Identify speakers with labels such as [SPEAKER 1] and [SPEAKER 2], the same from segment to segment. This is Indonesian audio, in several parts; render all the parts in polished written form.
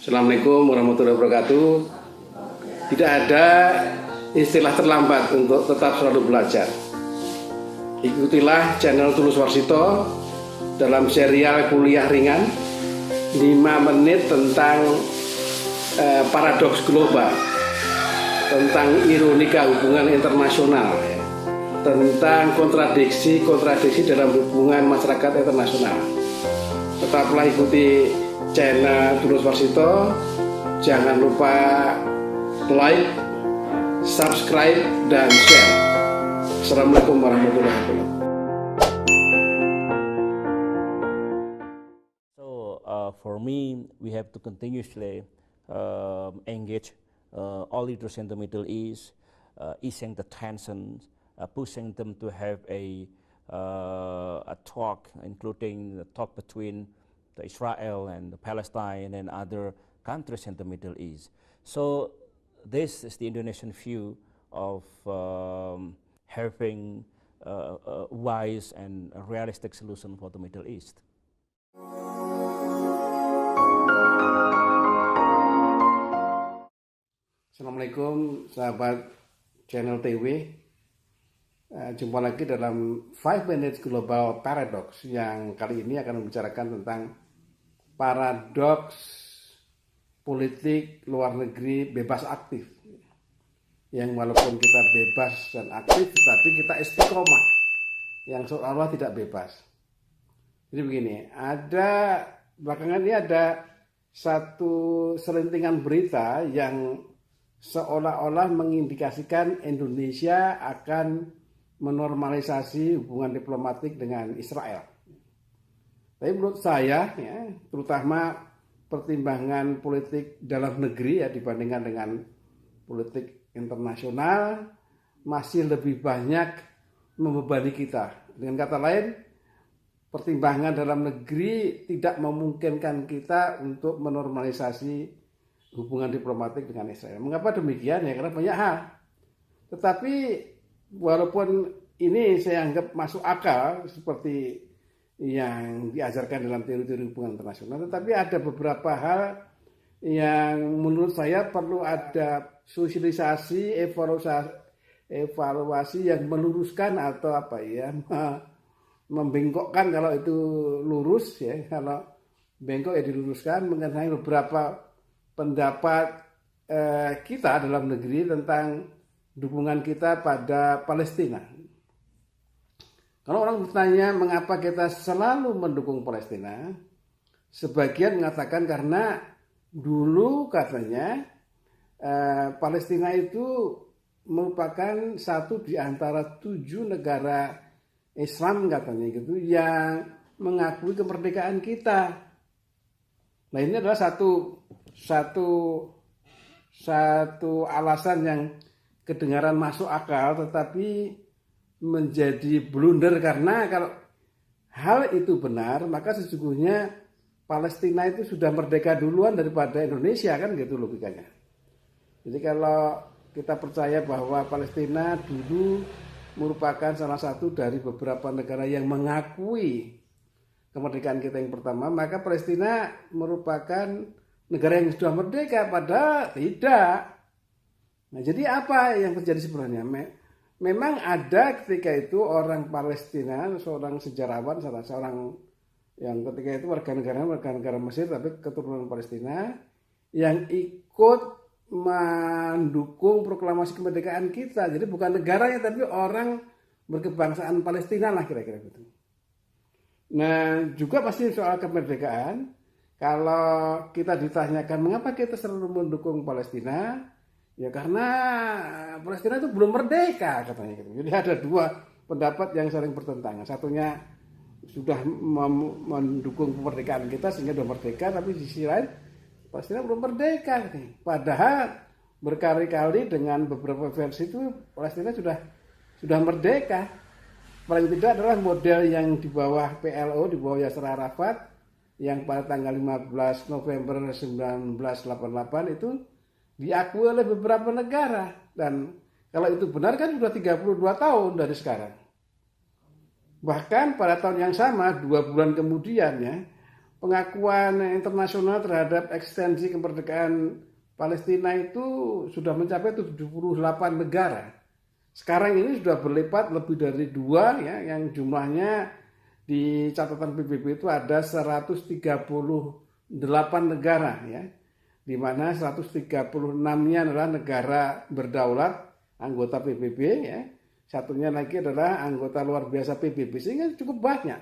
[SPEAKER 1] Assalamualaikum warahmatullahi wabarakatuh. Tidak ada istilah terlambat untuk tetap selalu belajar. Ikutilah channel Tulus Warsito dalam serial kuliah ringan 5 menit tentang paradoks global, tentang ironika hubungan internasional, tentang kontradiksi dalam hubungan masyarakat internasional. Tetaplah ikuti channel Tulus Warsito. Jangan lupa like, subscribe, dan share. Assalamualaikum warahmatullahi wabarakatuh.
[SPEAKER 2] For me, we have to continuously engage all leaders in the Middle East, easing the tensions, pushing them to have a talk, including the talk between the Israel and the Palestine and other countries in the Middle East. So this is the Indonesian view of having a wise and a realistic solution for the Middle East.
[SPEAKER 1] Assalamualaikum sahabat channel TW. Jumpa lagi dalam 5 Minutes Global Paradox yang kali ini akan membicarakan tentang paradoks politik luar negeri bebas aktif, yang walaupun kita bebas dan aktif tetapi kita istiqomah, yang seolah-olah tidak bebas. Jadi begini, belakangan ini ada satu selentingan berita yang seolah-olah mengindikasikan Indonesia akan menormalisasi hubungan diplomatik dengan Israel. Tapi menurut saya, terutama pertimbangan politik dalam negeri dibandingkan dengan politik internasional, masih lebih banyak membebani kita. Dengan kata lain, pertimbangan dalam negeri tidak memungkinkan kita untuk menormalisasi hubungan diplomatik dengan Israel. Mengapa demikian? Karena banyak hal. Tetapi walaupun ini saya anggap masuk akal seperti yang diajarkan dalam teori-teori hubungan internasional, tetapi ada beberapa hal yang menurut saya perlu ada sosialisasi, evaluasi yang meluruskan atau membengkokkan kalau itu lurus, kalau bengkok diluruskan mengenai beberapa pendapat kita dalam negeri tentang dukungan kita pada Palestina. Kalau orang bertanya mengapa kita selalu mendukung Palestina, sebagian mengatakan karena dulu katanya Palestina itu merupakan satu di antara 7 negara Islam katanya gitu yang mengakui kemerdekaan kita. Nah, ini adalah satu alasan yang kedengaran masuk akal, tetapi menjadi blunder karena kalau hal itu benar, maka sesungguhnya Palestina itu sudah merdeka duluan daripada Indonesia, kan gitu logikanya. Jadi kalau kita percaya bahwa Palestina dulu merupakan salah satu dari beberapa negara yang mengakui kemerdekaan kita yang pertama, maka Palestina merupakan negara yang sudah merdeka, padahal tidak. Nah, jadi apa yang terjadi sebenarnya? Memang ada ketika itu orang Palestina, seorang sejarawan, seorang yang ketika itu warga negara Mesir tapi keturunan Palestina, yang ikut mendukung proklamasi kemerdekaan kita. Jadi bukan negaranya tapi orang berkebangsaan Palestina lah kira-kira gitu. Nah, juga pasti soal kemerdekaan, kalau kita ditanyakan mengapa kita selalu mendukung Palestina, ya karena Palestina itu belum merdeka katanya gitu. Jadi ada 2 pendapat yang saling bertentangan. Satunya sudah mendukung kemerdekaan kita sehingga sudah merdeka, tapi di sisi lain Palestina belum merdeka. Padahal berkali-kali dengan beberapa versi itu Palestina sudah merdeka. Paling tidak adalah model yang di bawah PLO, di bawah Yasser Arafat, yang pada tanggal 15 November 1988 itu diakui oleh beberapa negara. Dan kalau itu benar kan sudah 32 tahun dari sekarang. Bahkan pada tahun yang sama, 2 bulan kemudian pengakuan internasional terhadap ekstensi kemerdekaan Palestina itu sudah mencapai 78 negara. Sekarang ini sudah berlipat lebih dari 2 ya, yang jumlahnya di catatan PBB itu ada 138 negara ya, di mana 136-nya adalah negara berdaulat anggota PBB ya. Satunya lagi adalah anggota luar biasa PBB, sehingga cukup banyak.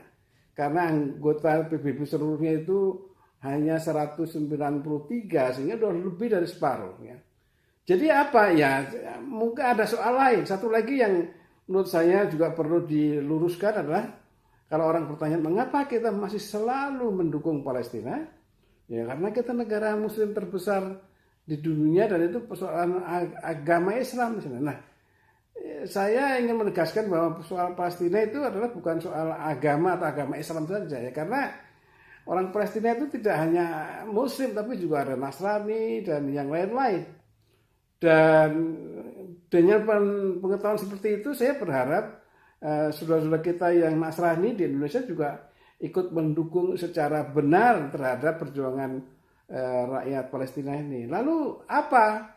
[SPEAKER 1] Karena anggota PBB seluruhnya itu hanya 193, sehingga sudah lebih dari separuh ya. Jadi apa ya, mungkin ada soal lain. Satu lagi yang menurut saya juga perlu diluruskan adalah kalau orang bertanya mengapa kita masih selalu mendukung Palestina, ya karena kita negara muslim terbesar di dunia dan itu persoalan agama Islam misalnya. Nah, saya ingin menegaskan bahwa soal Palestina itu adalah bukan soal agama atau agama Islam saja ya, karena orang Palestina itu tidak hanya Muslim tapi juga ada Nasrani dan yang lain-lain. Dan dengan pengetahuan seperti itu saya berharap saudara-saudara kita yang Nasrani di Indonesia juga ikut mendukung secara benar terhadap perjuangan rakyat Palestina ini. Lalu apa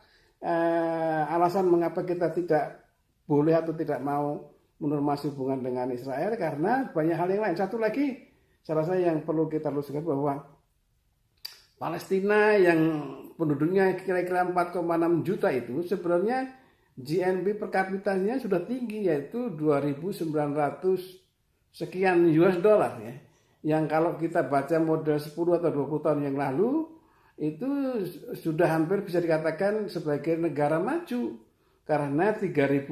[SPEAKER 1] alasan mengapa kita tidak boleh atau tidak mau menormasi hubungan dengan Israel? Karena banyak hal yang lain. Satu lagi, salah satu yang perlu kita luruskan bahwa Palestina yang penduduknya kira-kira 4,6 juta itu sebenarnya GNP per kapitanya sudah tinggi, yaitu 2.900 sekian US dollar ya. Yang kalau kita baca model 10 atau 20 tahun yang lalu itu sudah hampir bisa dikatakan sebagai negara maju. Karena 3.000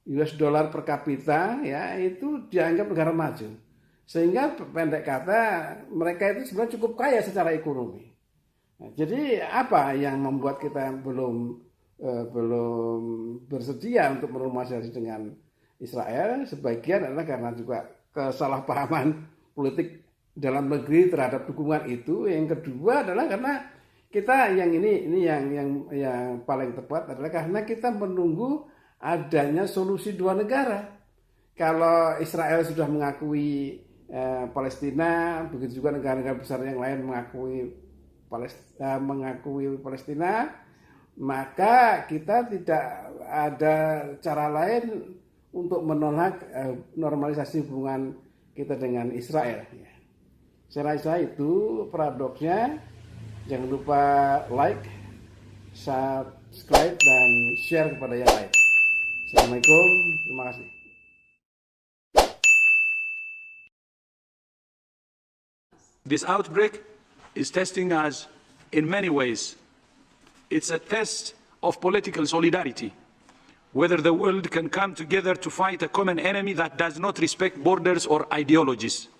[SPEAKER 1] US dollar per kapita ya itu dianggap negara maju. Sehingga pendek kata mereka itu sebenarnya cukup kaya secara ekonomi. Nah, jadi apa yang membuat kita belum bersedia untuk menormalisasi dengan Israel? Sebagian adalah karena juga kesalahpahaman politik dalam negeri terhadap dukungan itu. Yang kedua adalah karena kita yang ini yang paling tepat adalah karena kita menunggu adanya solusi 2 negara. Kalau Israel sudah mengakui Palestina, begitu juga negara-negara besar yang lain mengakui Palestina, maka kita tidak ada cara lain untuk menolak normalisasi hubungan kita dengan Israel. Saya rasa itu paradoksnya. Jangan lupa like, subscribe, dan share kepada yang lain. Assalamualaikum, terima kasih.
[SPEAKER 3] This outbreak is testing us in many ways. It's a test of political solidarity, whether the world can come together to fight a common enemy that does not respect borders or ideologies.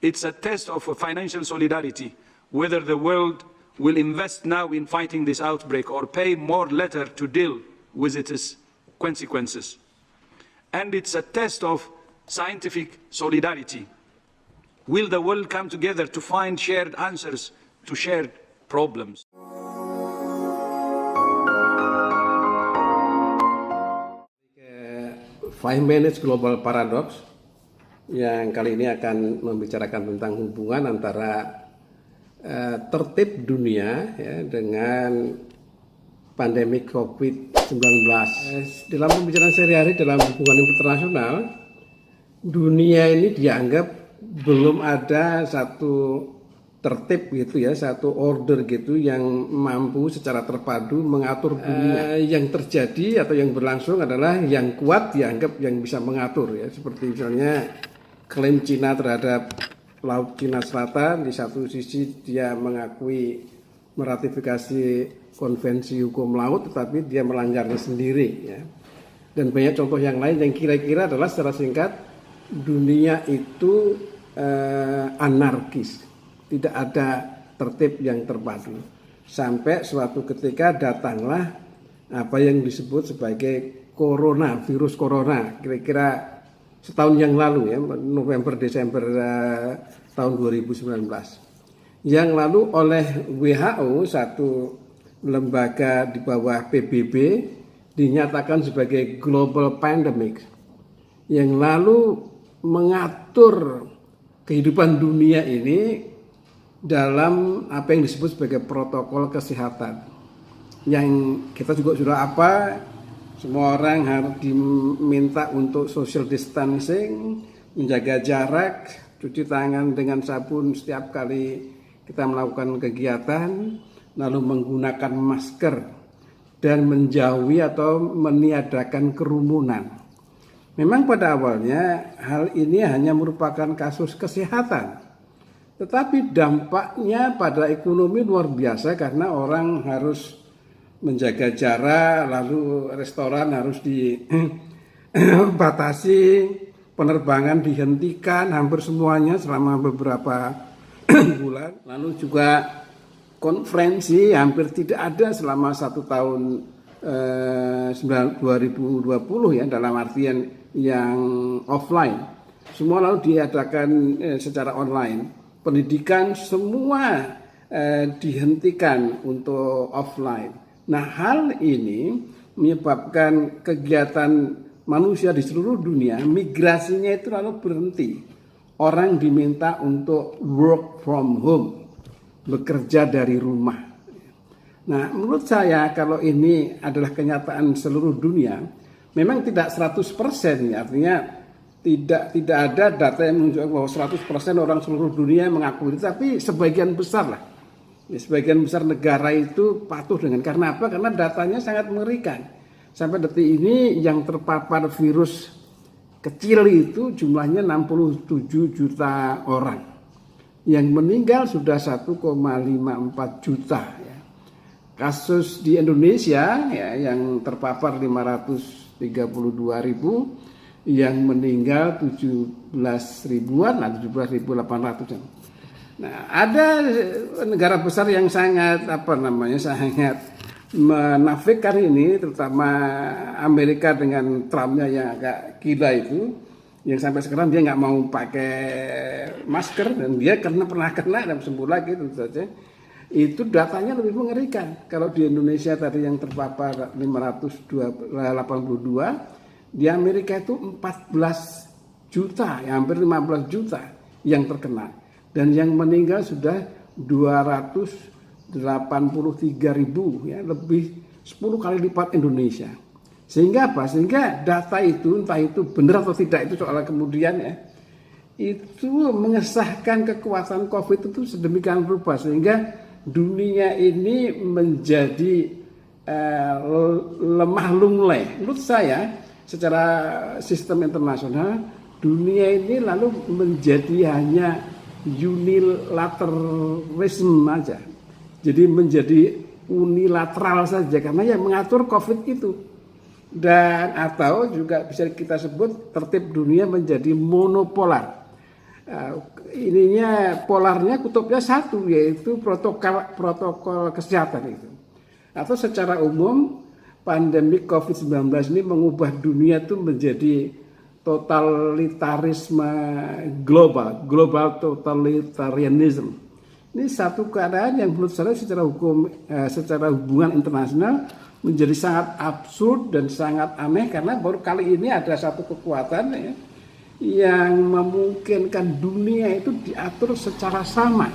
[SPEAKER 3] It's a test of financial solidarity, whether the world will invest now in fighting this outbreak or pay more later to deal with its consequences. And it's a test of scientific solidarity. Will the world come together to find shared answers to shared problems?
[SPEAKER 1] 5 Minutes Global Paradox yang kali ini akan membicarakan tentang hubungan antara tertib dunia ya, dengan pandemi COVID-19. Dalam pembicaraan sehari-hari dalam hubungan internasional, dunia ini dianggap belum ada satu tertib gitu ya, satu order gitu yang mampu secara terpadu mengatur dunia. Yang terjadi atau yang berlangsung adalah yang kuat dianggap yang bisa mengatur ya, seperti misalnya klaim Cina terhadap Laut Cina Selatan. Di satu sisi dia mengakui meratifikasi konvensi hukum laut, tetapi dia melanggarnya sendiri ya. Dan banyak contoh yang lain yang kira-kira adalah secara singkat dunia itu anarkis, tidak ada tertib yang terpadu. Sampai suatu ketika datanglah apa yang disebut sebagai corona, virus corona, kira-kira setahun yang lalu ya, November Desember tahun 2019. Yang lalu oleh WHO, satu lembaga di bawah PBB, dinyatakan sebagai global pandemic, yang lalu mengatur kehidupan dunia ini dalam apa yang disebut sebagai protokol kesehatan. Yang kita juga sudah semua orang harus diminta untuk social distancing, menjaga jarak, cuci tangan dengan sabun setiap kali kita melakukan kegiatan, lalu menggunakan masker, dan menjauhi atau meniadakan kerumunan. Memang pada awalnya hal ini hanya merupakan kasus kesehatan, tetapi dampaknya pada ekonomi luar biasa karena orang harus menjaga jarak, lalu restoran harus dibatasi, penerbangan dihentikan hampir semuanya selama beberapa bulan. Lalu juga konferensi hampir tidak ada selama 1 tahun 2020 ya, dalam artian yang offline. Semua lalu diadakan secara online. Pendidikan semua dihentikan untuk offline. Nah, hal ini menyebabkan kegiatan manusia di seluruh dunia, migrasinya itu lalu berhenti. Orang diminta untuk work from home, bekerja dari rumah. Nah, menurut saya kalau ini adalah kenyataan seluruh dunia, memang tidak 100%, ya, artinya tidak ada data yang menunjukkan bahwa 100% orang seluruh dunia mengakui itu, tapi sebagian besar lah. Sebagian besar negara itu patuh dengan, karena apa? Karena datanya sangat mengerikan. Sampai detik ini yang terpapar virus kecil itu jumlahnya 67 juta orang. Yang meninggal sudah 1,54 juta. Ya. Kasus di Indonesia ya, yang terpapar 532 ribu, yang meninggal 17 ribuan, 17.800. Nah, ada negara besar yang sangat sangat menafikan ini, terutama Amerika dengan Trumpnya yang agak gila itu, yang sampai sekarang dia nggak mau pakai masker, dan dia karena pernah kena dan sembuh lagi tentu saja. Itu datanya lebih mengerikan. Kalau di Indonesia tadi yang terpapar 582, di Amerika itu 14 juta, ya, hampir 15 juta yang terkena. Dan yang meninggal sudah 283 ribu, ya, lebih 10 kali lipat Indonesia. Sehingga apa? Sehingga data itu, entah itu benar atau tidak, itu soal kemudian ya, itu mengesahkan kekuatan COVID itu sedemikian rupa sehingga dunia ini menjadi lemah lunglai. Menurut saya, secara sistem internasional, dunia ini lalu menjadi hanya unilateralisme aja. Jadi menjadi unilateral saja karena yang mengatur COVID itu. Dan atau juga bisa kita sebut tertib dunia menjadi monopolar. Ininya polarnya, kutubnya satu, yaitu protokol kesehatan itu. Atau secara umum pandemi COVID-19 ini mengubah dunia itu menjadi totalitarisme global totalitarianism. Ini satu keadaan yang menurut saya secara hubungan internasional menjadi sangat absurd dan sangat aneh, karena baru kali ini ada satu kekuatan ya, yang memungkinkan dunia itu diatur secara sama.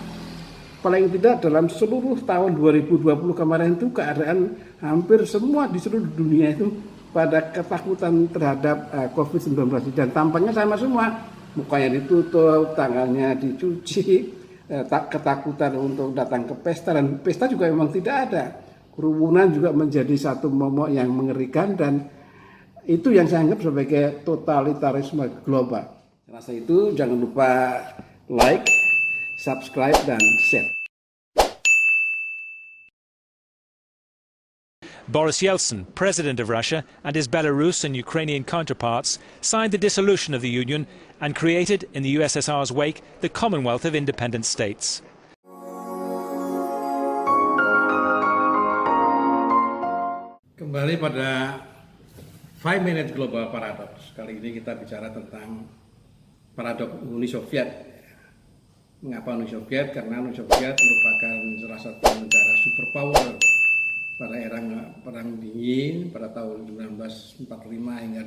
[SPEAKER 1] Paling tidak dalam seluruh tahun 2020 kemarin itu keadaan hampir semua di seluruh dunia itu pada ketakutan terhadap COVID-19, dan tampaknya sama semua, mukanya ditutup, tangannya dicuci, ketakutan untuk datang ke pesta, dan pesta juga memang tidak ada. Kerumunan juga menjadi satu momok yang mengerikan, dan itu yang saya anggap sebagai totalitarisme global. Rasa itu jangan lupa like, subscribe, dan share.
[SPEAKER 4] Boris Yeltsin, president of Russia, and his Belarus and Ukrainian counterparts signed the dissolution of the Union and created, in the USSR's wake, the Commonwealth of Independent States.
[SPEAKER 1] Kembali pada 5 Minute Global Paradox. Kali ini kita bicara tentang paradoks Uni Soviet. Mengapa Uni Soviet? Karena Uni Soviet merupakan salah satu negara superpower pada era Perang Dingin pada tahun 1945 hingga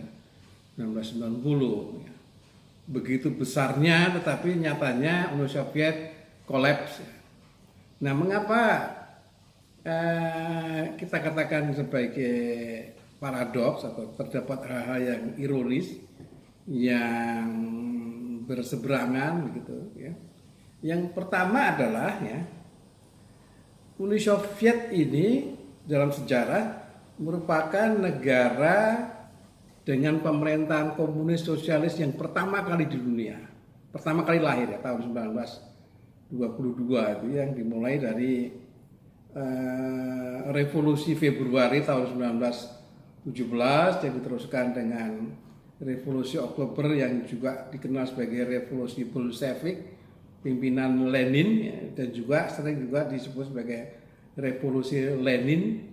[SPEAKER 1] 1990. Begitu besarnya, tetapi nyatanya Uni Soviet kolaps. Nah, mengapa kita katakan sebagai paradoks atau terdapat hal-hal yang ironis, yang berseberangan begitu ya. Yang pertama adalah ya, Uni Soviet ini dalam sejarah merupakan negara dengan pemerintahan komunis sosialis yang pertama kali di dunia. Pertama kali lahir ya, tahun 1922 itu, yang dimulai dari revolusi Februari tahun 1917 yang diteruskan dengan revolusi Oktober yang juga dikenal sebagai revolusi Bolshevik pimpinan Lenin ya, dan juga sering juga disebut sebagai revolusi Lenin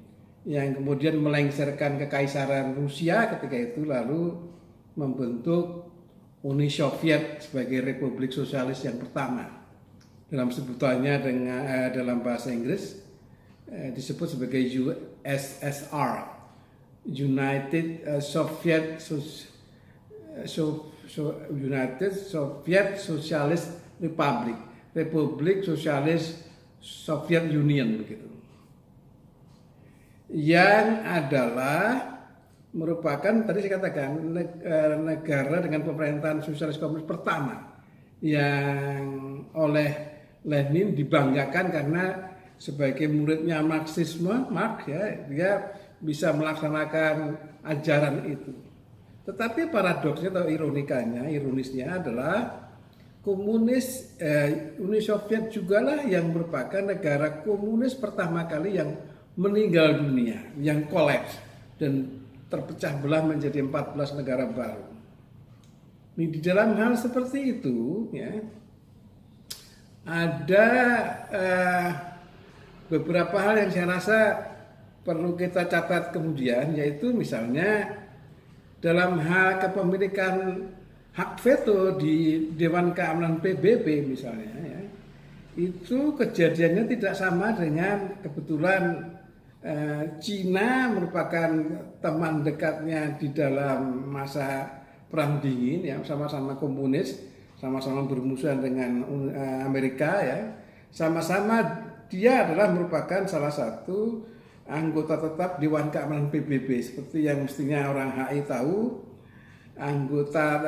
[SPEAKER 1] yang kemudian melengsarkan kekaisaran Rusia ketika itu, lalu membentuk Uni Soviet sebagai Republik Sosialis yang pertama. Dalam sebutannya dalam bahasa Inggris disebut sebagai USSR, United Soviet Socialist Republik Sosialis Soviet Union begitu. Yang adalah merupakan tadi saya katakan negara dengan pemerintahan sosialis komunis pertama yang oleh Lenin dibanggakan karena sebagai muridnya Marxisme, Marx ya, dia bisa melaksanakan ajaran itu. Tetapi paradoksnya atau ironisnya adalah Uni Soviet jugalah yang merupakan negara komunis pertama kali yang meninggal dunia, yang kolaps dan terpecah belah menjadi 14 negara baru. Di dalam hal seperti itu, ya, ada beberapa hal yang saya rasa perlu kita catat kemudian, yaitu misalnya dalam hal kepemilikan hak veto di Dewan Keamanan PBB misalnya, ya, itu kejadiannya tidak sama dengan kebetulan Cina merupakan teman dekatnya di dalam masa Perang Dingin, ya, sama-sama komunis, sama-sama bermusuhan dengan Amerika, ya, sama-sama dia adalah merupakan salah satu anggota tetap Dewan Keamanan PBB, seperti yang mestinya orang HI tahu. Anggota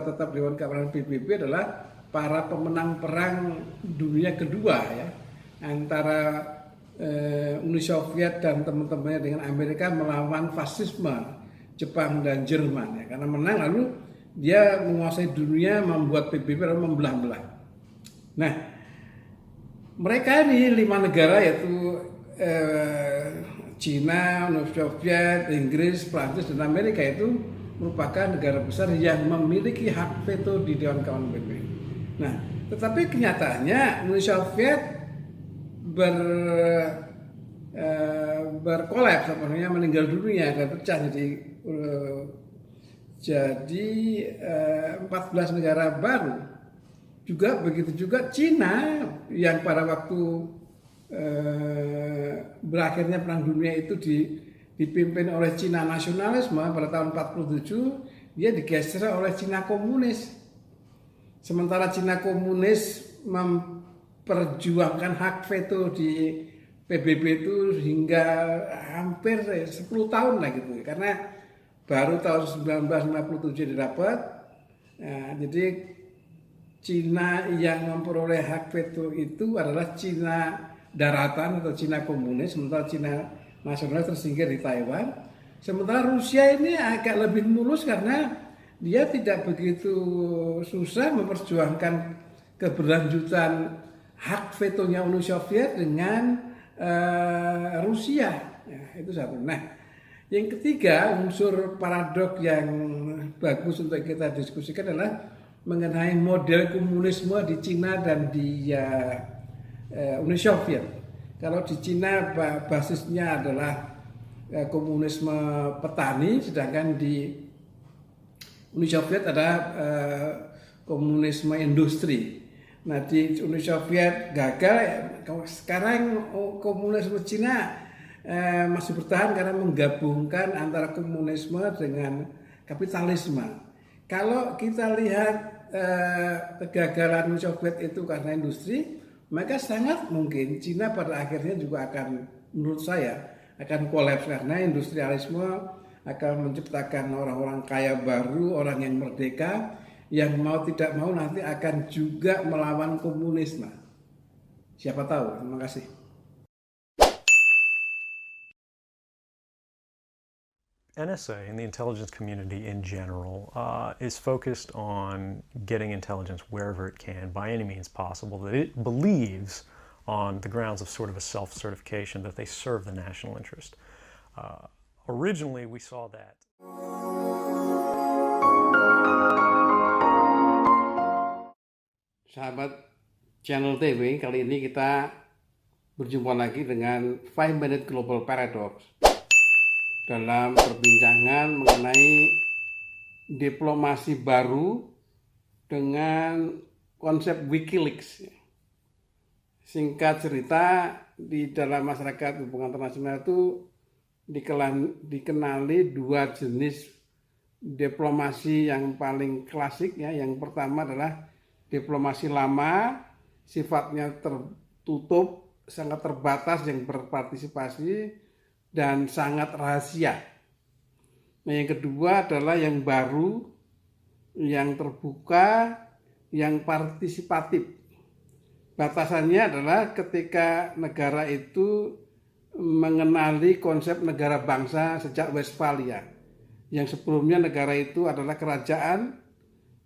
[SPEAKER 1] tetap Dewan Keamanan PBB adalah para pemenang perang dunia kedua, ya, antara Uni Soviet dan teman-temannya dengan Amerika melawan fasisme Jepang dan Jerman, ya, karena menang lalu dia menguasai dunia, membuat PBB lalu membelah-belah. Nah, mereka ini 5 negara yaitu Cina, Uni Soviet, Inggris, Prancis, dan Amerika itu merupakan negara besar yang memiliki hak veto di Dewan Keamanan PBB. Nah, tetapi kenyataannya Uni Soviet berkolaps, meninggal dunia dan pecah jadi 14 negara baru. Juga begitu juga Cina yang pada waktu berakhirnya Perang Dunia itu dipimpin oleh Cina nasionalisme pada tahun 47, dia digeser oleh Cina komunis. Sementara Cina komunis memperjuangkan hak veto di PBB itu hingga hampir 10 tahun lah gitu, karena baru tahun 1957 didapat. Nah, jadi Cina yang memperoleh hak veto itu adalah Cina daratan atau Cina komunis, sementara Cina nasionalis tersingkir di Taiwan. Sementara Rusia ini agak lebih mulus karena dia tidak begitu susah memperjuangkan keberlanjutan hak vetonya Uni Soviet dengan Rusia. Ya, itu satu. Nah, yang ketiga unsur paradok yang bagus untuk kita diskusikan adalah mengenai model komunisme di Cina dan di Uni Soviet. Kalau di Cina basisnya adalah komunisme petani, sedangkan di Uni Soviet ada komunisme industri. Nah, di Uni Soviet gagal. Sekarang komunisme Cina masih bertahan karena menggabungkan antara komunisme dengan kapitalisme. Kalau kita lihat kegagalan Soviet itu karena industri, maka sangat mungkin Cina pada akhirnya juga akan, menurut saya, akan kolaps karena industrialisme akan menciptakan orang-orang kaya baru, orang yang merdeka, yang mau tidak mau nanti akan juga melawan komunisme. Siapa tahu. Terima kasih.
[SPEAKER 5] NSA and the intelligence community in general is focused on getting intelligence wherever it can by any means possible that it believes on the grounds of sort of a self-certification that they serve the national interest. Originally we saw that.
[SPEAKER 1] Sahabat Channel TV, kali ini kita berjumpa lagi dengan 5 Minute Global Paradox dalam perbincangan mengenai diplomasi baru dengan konsep Wikileaks. Singkat cerita, di dalam masyarakat hubungan internasional itu dikenali dua jenis diplomasi yang paling klasik ya. Yang pertama adalah diplomasi lama, sifatnya tertutup, sangat terbatas, yang berpartisipasi dan sangat rahasia. Nah, yang kedua adalah yang baru, yang terbuka, yang partisipatif. Batasannya adalah ketika negara itu mengenali konsep negara bangsa sejak Westphalia. Yang sebelumnya negara itu adalah kerajaan,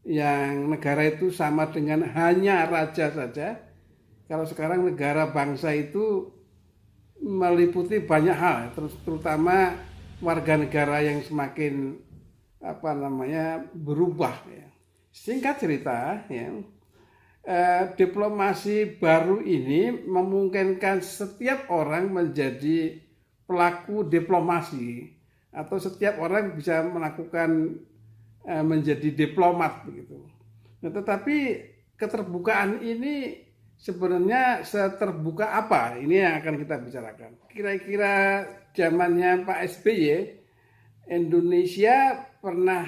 [SPEAKER 1] yang negara itu sama dengan hanya raja saja. Kalau sekarang negara bangsa itu meliputi banyak hal, terutama warga negara yang semakin berubah. Ya. Singkat cerita, ya, diplomasi baru ini memungkinkan setiap orang menjadi pelaku diplomasi atau setiap orang bisa melakukan menjadi diplomat begitu. Nah, tetapi keterbukaan ini sebenarnya seterbuka apa? Ini yang akan kita bicarakan. Kira-kira zamannya Pak SBY, Indonesia pernah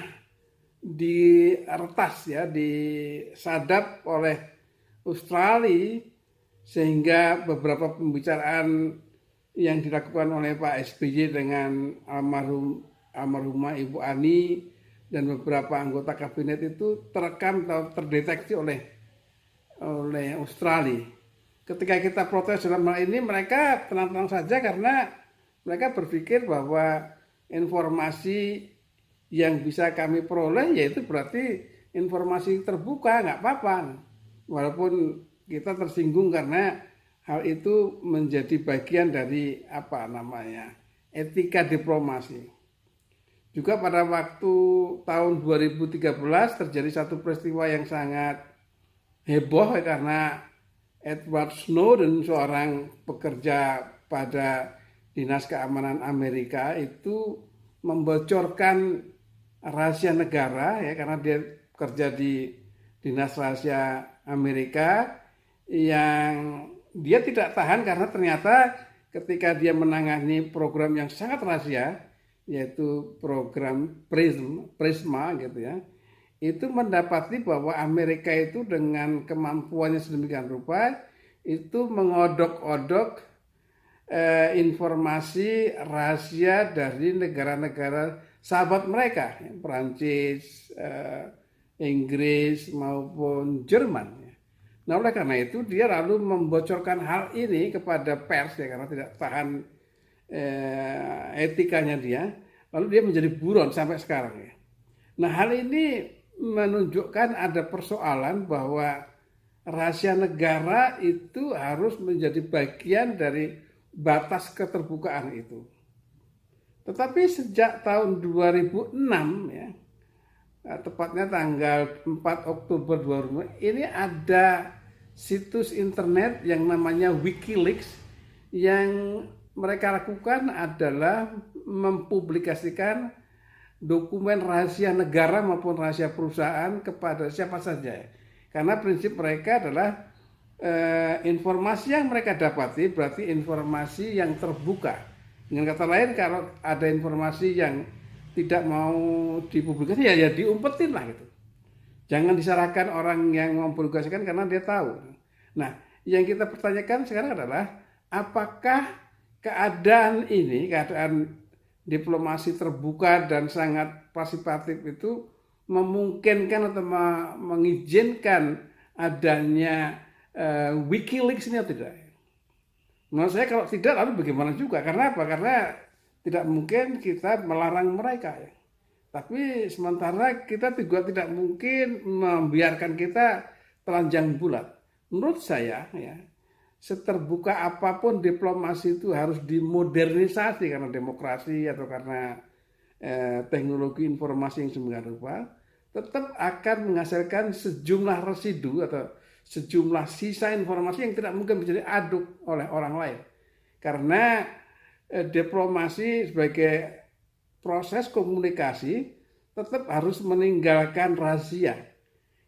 [SPEAKER 1] diretas ya, disadap oleh Australia, sehingga beberapa pembicaraan yang dilakukan oleh Pak SBY dengan almarhumah Ibu Ani dan beberapa anggota kabinet itu terekam atau terdeteksi oleh Australia. Ketika kita protes dalam hal ini, mereka tenang-tenang saja karena mereka berpikir bahwa informasi yang bisa kami peroleh yaitu berarti informasi terbuka, nggak apa-apa. Walaupun kita tersinggung karena hal itu menjadi bagian dari etika diplomasi. Juga pada waktu tahun 2013 terjadi satu peristiwa yang sangat heboh karena Edward Snowden, seorang pekerja pada Dinas Keamanan Amerika, itu membocorkan rahasia negara ya, karena dia kerja di Dinas Rahasia Amerika, yang dia tidak tahan karena ternyata ketika dia menangani program yang sangat rahasia, yaitu program Prisma gitu ya, itu mendapati bahwa Amerika itu dengan kemampuannya sedemikian rupa itu mengodok-odok informasi rahasia dari negara-negara sahabat mereka, Perancis, Inggris maupun Jerman. Nah, oleh karena itu dia lalu membocorkan hal ini kepada pers ya, karena tidak tahan etikanya dia, lalu dia menjadi buron sampai sekarang ya. Nah, hal ini menunjukkan ada persoalan bahwa rahasia negara itu harus menjadi bagian dari batas keterbukaan itu. Tetapi sejak tahun 2006 ya, tepatnya tanggal 4 Oktober 2006, ini ada situs internet yang namanya Wikileaks, yang mereka lakukan adalah mempublikasikan dokumen rahasia negara maupun rahasia perusahaan kepada siapa saja. Karena prinsip mereka adalah informasi yang mereka dapati berarti informasi yang terbuka. Dengan kata lain, kalau ada informasi yang tidak mau dipublikasi ya diumpetin lah gitu. Jangan disalahkan orang yang mempublikasikan karena dia tahu. Nah, yang kita pertanyakan sekarang adalah apakah keadaan ini, keadaan diplomasi terbuka dan sangat partisipatif itu memungkinkan atau mengizinkan adanya WikiLeaks ini atau tidak? Menurut saya kalau tidak, lalu bagaimana juga? Karena apa? Karena tidak mungkin kita melarang mereka, ya. Tapi sementara kita juga tidak mungkin membiarkan kita telanjang bulat. Menurut saya, ya, seterbuka apapun diplomasi itu harus dimodernisasi karena demokrasi atau karena teknologi informasi yang sedemikian rupa, tetap akan menghasilkan sejumlah residu atau sejumlah sisa informasi yang tidak mungkin bisa diaduk oleh orang lain. Karena diplomasi sebagai proses komunikasi tetap harus meninggalkan rahasia.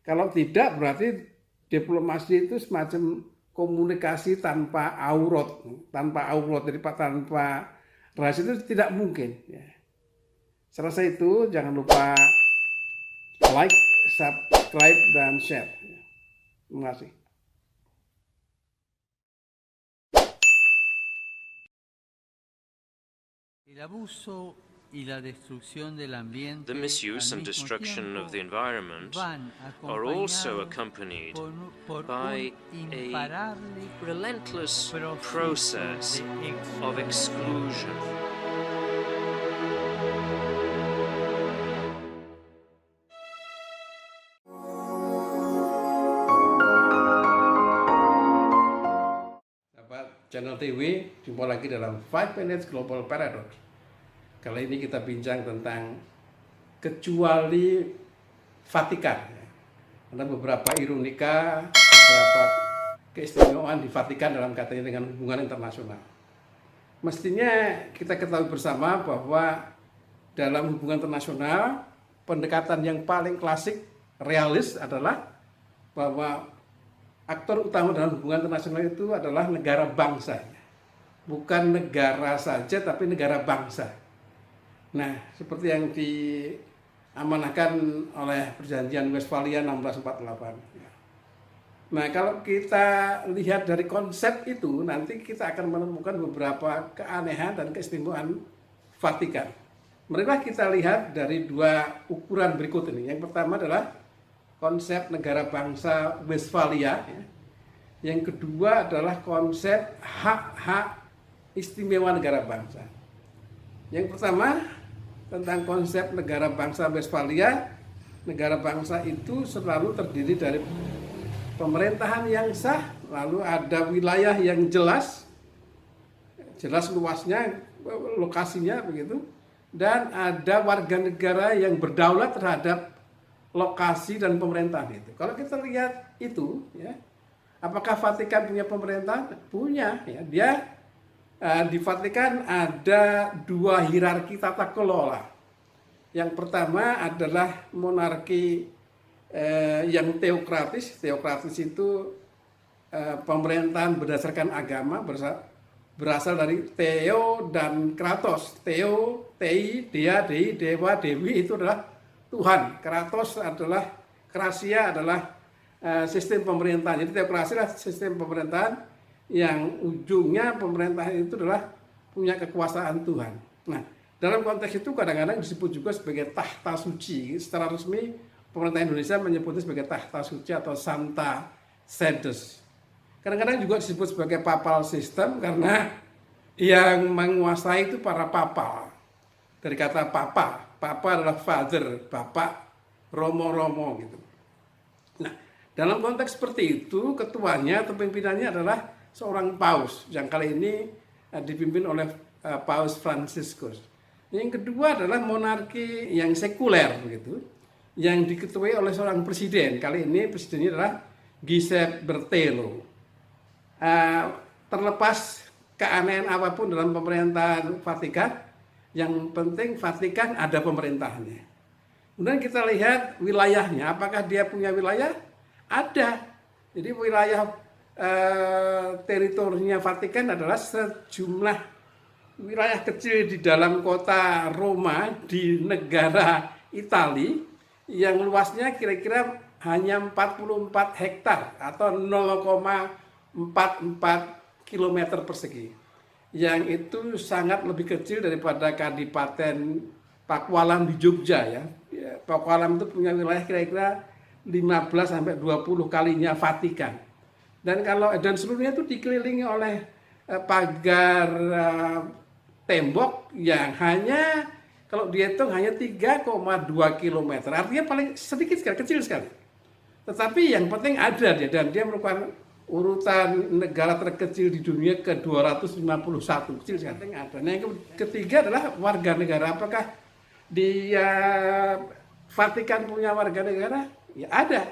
[SPEAKER 1] Kalau tidak berarti diplomasi itu semacam komunikasi tanpa aurat, jadi tanpa rahasia itu tidak mungkin. Ya. Selesai itu jangan lupa like, subscribe, dan share. Terima kasih.
[SPEAKER 6] The misuse and destruction of the environment are also accompanied by a relentless process of exclusion.
[SPEAKER 1] Channel TV, jumpa lagi dalam 5 Minutes Global Paradox. Kali ini kita bincang tentang kecuali Vatikan. Ada beberapa ironika, beberapa keistimewaan di Vatikan dalam kaitannya dengan hubungan internasional. Mestinya kita ketahui bersama bahwa dalam hubungan internasional, pendekatan yang paling klasik, realis adalah bahwa aktor utama dalam hubungan internasional itu adalah negara bangsa. Bukan negara saja, tapi negara bangsa. Nah, seperti yang diamanahkan oleh Perjanjian Westphalia 1648. Nah, kalau kita lihat dari konsep itu, nanti kita akan menemukan beberapa keanehan dan keistimewaan Vatikan. Marilah kita lihat dari dua ukuran berikut ini. Yang pertama adalah konsep negara bangsa Westphalia. Yang kedua adalah konsep hak-hak istimewa negara bangsa. Yang pertama tentang konsep negara bangsa Westphalia. Negara bangsa itu selalu terdiri dari pemerintahan yang sah, lalu ada wilayah yang jelas luasnya, lokasinya begitu, dan ada warga negara yang berdaulat terhadap lokasi dan pemerintahan itu. Kalau kita lihat itu, ya, apakah Vatikan punya pemerintahan? Punya. Ya. Dia di Vatikan ada dua hierarki tata kelola. Yang pertama adalah monarki yang teokratis. Teokratis itu pemerintahan berdasarkan agama, berasal dari Theo dan Kratos. Theo, Tei, Dea, Dei, Dewa, Dewi itu adalah Tuhan. Kratos adalah, Krasia adalah sistem pemerintahan. Jadi teokrasi adalah sistem pemerintahan yang ujungnya pemerintahan itu adalah punya kekuasaan Tuhan. Nah, dalam konteks itu kadang-kadang disebut juga sebagai tahta suci. Secara resmi pemerintah Indonesia menyebutnya sebagai tahta suci atau Sancta Sedes. Kadang-kadang juga disebut sebagai papal system karena yang menguasai itu para papal. Dari kata papa, papa adalah father, bapak, romo-romo gitu. Nah, dalam konteks seperti itu, ketuanya atau pimpinannya adalah seorang paus yang kali ini dipimpin oleh Paus Fransiskus. Yang kedua adalah monarki yang sekuler begitu, yang diketuai oleh seorang presiden. Kali ini presidennya adalah Giuseppe Bertelo. Terlepas keanehan apapun dalam pemerintahan Vatikan, yang penting Vatikan ada pemerintahannya. Kemudian kita lihat wilayahnya, apakah dia punya wilayah? Ada. Jadi wilayah teritorinya Vatikan adalah sejumlah wilayah kecil di dalam kota Roma di negara Italia yang luasnya kira-kira hanya 44 hektar atau 0,44 km persegi. Yang itu sangat lebih kecil daripada Kadipaten Pakualam di Jogja ya. Pakualam itu punya wilayah kira-kira 15 sampai 20 kalinya Vatikan. Dan seluruhnya itu dikelilingi oleh pagar tembok yang hanya kalau dihitung hanya 3,2 km. Artinya paling sedikit sekali, kecil sekali. Tetapi yang penting ada dia, dan dia merupakan urutan negara terkecil di dunia ke-251, kecil sekali ada. Nah, yang ketiga adalah warga negara. Apakah di Vatikan punya warga negara? Ya ada.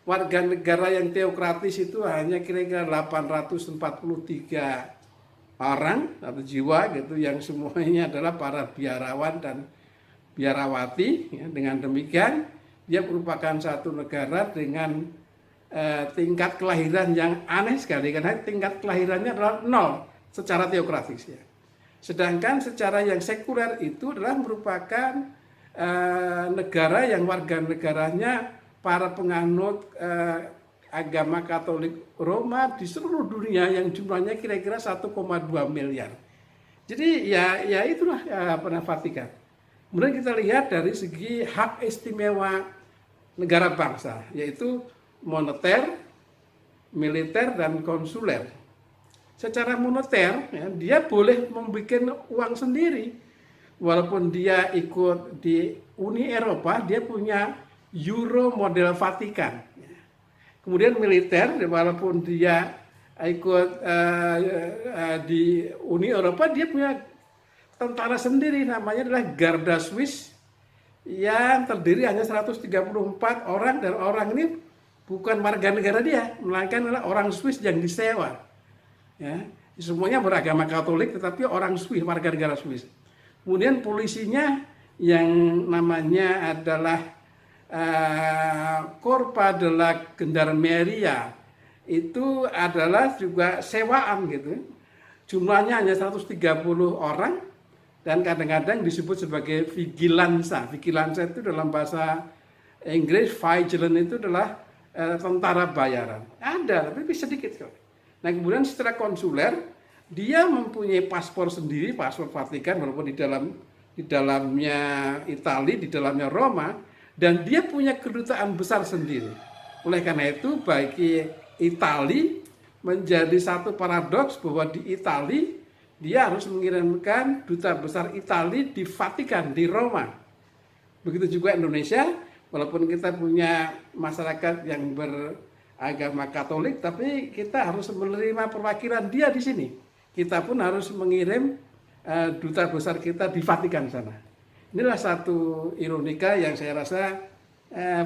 [SPEAKER 1] Warga negara yang teokratis itu hanya kira-kira 843 orang atau jiwa gitu, yang semuanya adalah para biarawan dan biarawati. Ya, dengan demikian dia merupakan satu negara dengan tingkat kelahiran yang aneh sekali, karena tingkat kelahirannya adalah 0 secara teokratis ya. Sedangkan secara yang sekuler itu adalah merupakan negara yang warga negaranya para penganut agama Katolik Roma di seluruh dunia yang jumlahnya kira-kira 1,2 miliar. Jadi ya itulah Vatikan. Kemudian kita lihat dari segi hak istimewa negara bangsa, yaitu moneter, militer, dan konsuler. Secara moneter, ya, dia boleh membuat uang sendiri. Walaupun dia ikut di Uni Eropa, dia punya euro model Vatikan. Kemudian militer, walaupun dia ikut di Uni Eropa, dia punya tentara sendiri, namanya adalah Garda Swiss, yang terdiri hanya 134 orang, dan orang ini bukan warga negara dia, melainkan adalah orang Swiss yang disewa. Ya, semuanya beragama Katolik, tetapi orang Swiss, warga negara Swiss. Kemudian polisinya yang namanya adalah Corps de la Gendarmeria, itu adalah juga sewaan gitu. Jumlahnya hanya 130 orang, dan kadang-kadang disebut sebagai vigilanza. Vigilanza itu dalam bahasa Inggris, vigilant itu adalah tentara bayaran. Ada, tapi sedikit kok. Nah, kemudian secara konsuler, dia mempunyai paspor sendiri, paspor Vatikan, walaupun di dalamnya Italia, di dalamnya Roma, dan dia punya kedutaan besar sendiri. Oleh karena itu, bagi Italia menjadi satu paradoks bahwa di Italia dia harus mengirimkan duta besar Italia di Vatikan, di Roma. Begitu juga Indonesia. Walaupun kita punya masyarakat yang beragama Katolik, tapi kita harus menerima perwakilan dia di sini. Kita pun harus mengirim duta besar kita di Vatikan sana. Inilah satu ironika yang saya rasa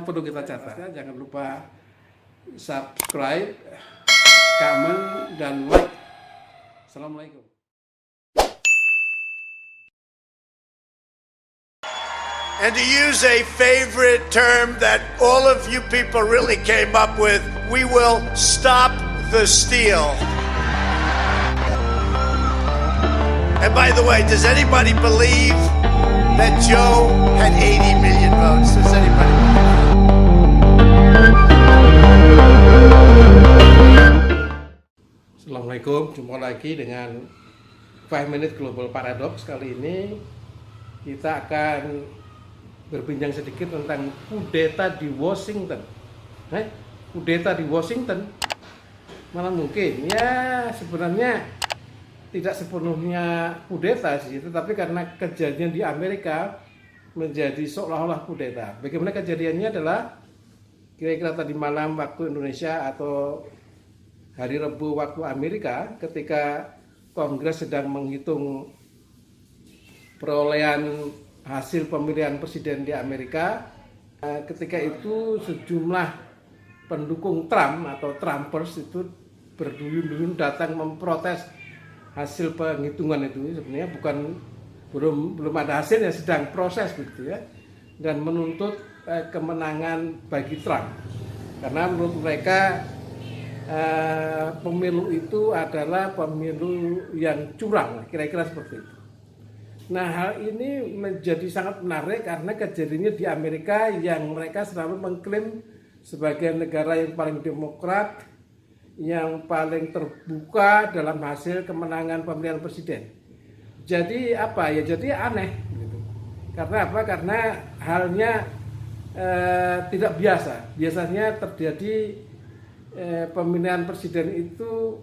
[SPEAKER 1] perlu kita catat. Jangan lupa subscribe, comment, dan like. Assalamualaikum.
[SPEAKER 7] And to use a favorite term that all of you people really came up with, we will stop the steal. And by the way, does anybody believe that Joe had 80 million votes? Does anybody believe that?
[SPEAKER 1] Assalamualaikum, jumpa lagi dengan 5 Minute Global Paradox. Kali ini kita akan berbincang sedikit tentang kudeta di Washington. Kudeta di Washington mana mungkin? Ya sebenarnya tidak sepenuhnya kudeta sih, tetapi karena kejadian di Amerika menjadi seolah-olah kudeta. Bagaimana kejadiannya adalah kira-kira tadi malam waktu Indonesia atau hari Rabu waktu Amerika, ketika Kongres sedang menghitung perolehan hasil pemilihan presiden di Amerika. Ketika itu sejumlah pendukung Trump atau Trumpers itu berduyun-duyun datang memprotes hasil penghitungan itu. Sebenarnya belum ada hasilnya, sedang proses begitu ya, dan menuntut kemenangan bagi Trump karena menurut mereka pemilu itu adalah pemilu yang curang, kira-kira seperti itu. Nah, hal ini menjadi sangat menarik karena kejadiannya di Amerika yang mereka selalu mengklaim sebagai negara yang paling demokrat, yang paling terbuka dalam hasil kemenangan pemilihan presiden. Jadi apa ya? Jadi aneh gitu. Karena apa? Karena halnya tidak biasa. Biasanya terjadi pemilihan presiden itu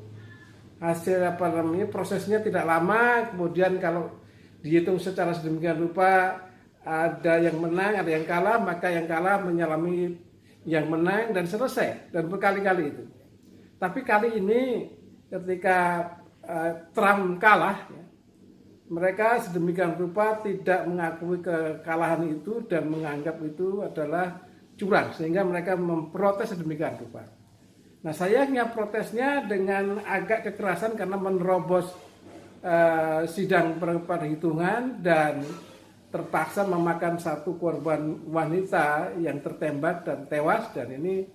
[SPEAKER 1] hasil prosesnya tidak lama, kemudian kalau dihitung secara sedemikian rupa ada yang menang, ada yang kalah, maka yang kalah menyalami yang menang dan selesai, dan berkali-kali itu. Tapi kali ini ketika Trump kalah, ya, mereka sedemikian rupa tidak mengakui kekalahan itu dan menganggap itu adalah curang, sehingga mereka memprotes sedemikian rupa. Nah, sayangnya protesnya dengan agak kekerasan karena menerobos sidang perhitungan dan terpaksa memakan satu korban wanita yang tertembak dan tewas, dan ini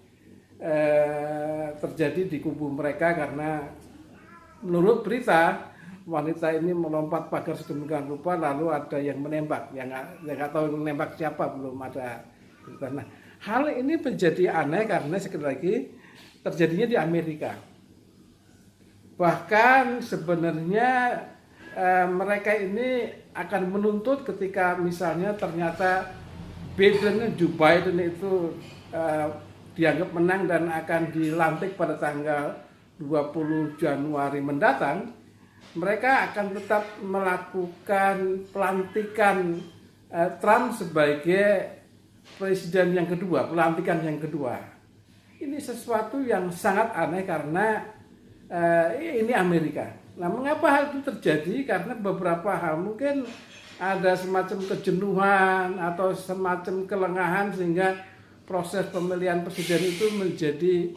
[SPEAKER 1] terjadi di kubu mereka karena menurut berita wanita ini melompat pagar sedemikian rupa lalu ada yang menembak, yang nggak tahu menembak siapa, belum ada. Nah, hal ini menjadi aneh karena sekali lagi terjadinya di Amerika. Bahkan sebenarnya mereka ini akan menuntut ketika misalnya ternyata Joe Biden itu dianggap menang dan akan dilantik pada tanggal 20 Januari mendatang, mereka akan tetap melakukan pelantikan Trump sebagai presiden yang kedua, pelantikan yang kedua. Ini sesuatu yang sangat aneh karena ini Amerika. Nah, mengapa hal itu terjadi? Karena beberapa hal, mungkin ada semacam kejenuhan atau semacam kelengahan sehingga proses pemilihan presiden itu menjadi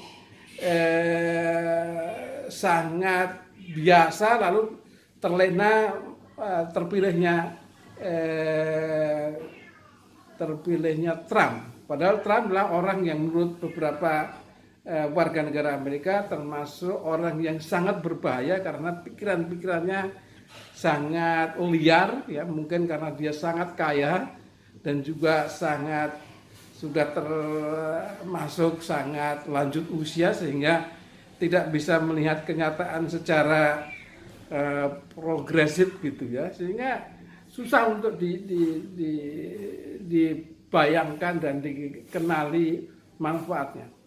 [SPEAKER 1] sangat biasa, lalu terlena terpilihnya Trump. Padahal Trump adalah orang yang menurut beberapa warga negara Amerika termasuk orang yang sangat berbahaya karena pikiran-pikirannya sangat liar, ya, mungkin karena dia sangat kaya dan juga sudah termasuk sangat lanjut usia sehingga tidak bisa melihat kenyataan secara progresif gitu ya, sehingga susah untuk dibayangkan dan dikenali manfaatnya.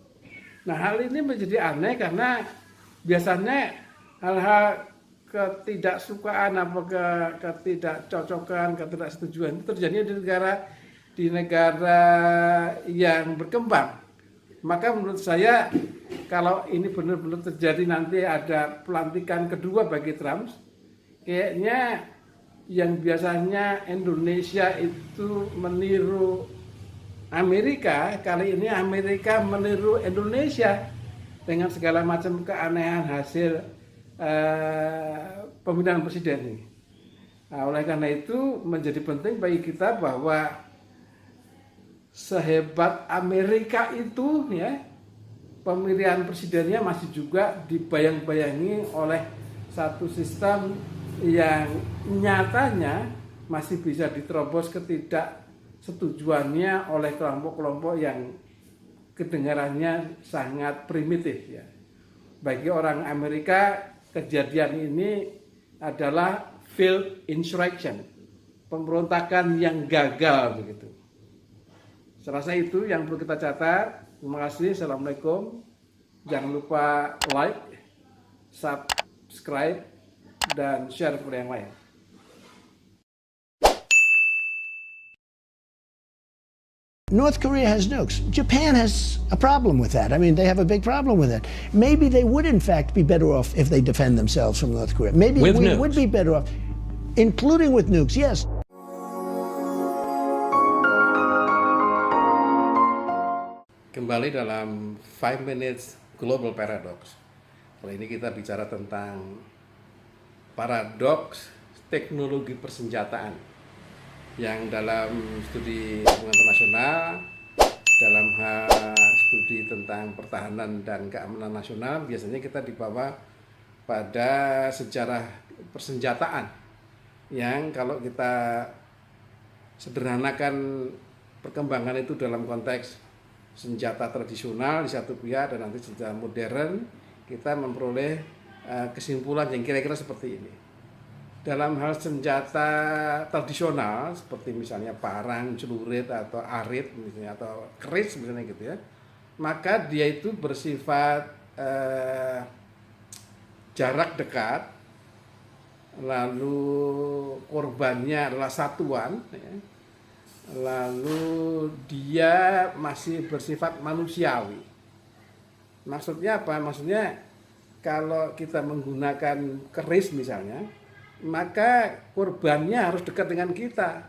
[SPEAKER 1] Nah, hal ini menjadi aneh karena biasanya hal-hal ketidaksukaan atau ketidakcocokan, ketidaksetujuan itu terjadi di negara yang berkembang. Maka menurut saya kalau ini benar-benar terjadi nanti ada pelantikan kedua bagi Trump, kayaknya yang biasanya Indonesia itu meniru Amerika, kali ini Amerika meniru Indonesia dengan segala macam keanehan hasil pemilihan presiden ini. Nah, oleh karena itu menjadi penting bagi kita bahwa sehebat Amerika itu, ya, pemilihan presidennya masih juga dibayang-bayangi oleh satu sistem yang nyatanya masih bisa diterobos ketidaksetujuannya oleh kelompok-kelompok yang kedengarannya sangat primitif, ya. Bagi orang Amerika, kejadian ini adalah failed insurrection, pemberontakan yang gagal begitu. Saya rasa itu yang perlu kita catat. Terima kasih. Assalamualaikum. Jangan lupa like, subscribe, dan share kepada yang lain.
[SPEAKER 8] North Korea has nukes. Japan has a problem with that. I mean, they have a big problem with it. Maybe they would, in fact, be better off if they defend themselves from North Korea. Maybe we would be better off, including with nukes, yes.
[SPEAKER 1] Kembali dalam 5 Minutes Global Paradox. Kali ini kita bicara tentang paradoks teknologi persenjataan yang dalam studi hubungan internasional, dalam studi tentang pertahanan dan keamanan nasional, biasanya kita dibawa pada sejarah persenjataan. yang kalau kita sederhanakan perkembangan itu dalam konteks senjata tradisional di satu pihak dan nanti senjata modern, kita memperoleh kesimpulan yang kira-kira seperti ini. Dalam hal senjata tradisional seperti misalnya parang, celurit atau arit misalnya atau keris misalnya gitu ya, maka dia itu bersifat jarak dekat, lalu korbannya adalah satuan, ya. Lalu dia masih bersifat manusiawi. Maksudnya apa? Maksudnya kalau kita menggunakan keris misalnya, maka korbannya harus dekat dengan kita.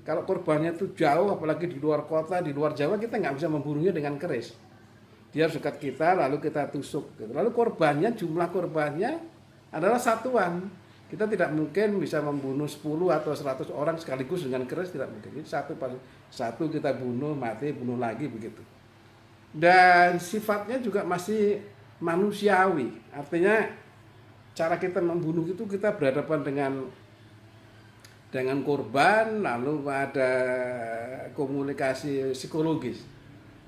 [SPEAKER 1] Kalau korbannya itu jauh, apalagi di luar kota, di luar Jawa, kita nggak bisa membunuhnya dengan keris. Dia harus dekat kita, lalu kita tusuk. Lalu korbannya, jumlah korbannya adalah satuan. Kita tidak mungkin bisa membunuh 10 atau 100 orang sekaligus dengan keris, tidak mungkin. Jadi satu kita bunuh, mati, bunuh lagi, begitu. Dan sifatnya juga masih manusiawi. Artinya cara kita membunuh itu kita berhadapan dengan korban, lalu ada komunikasi psikologis.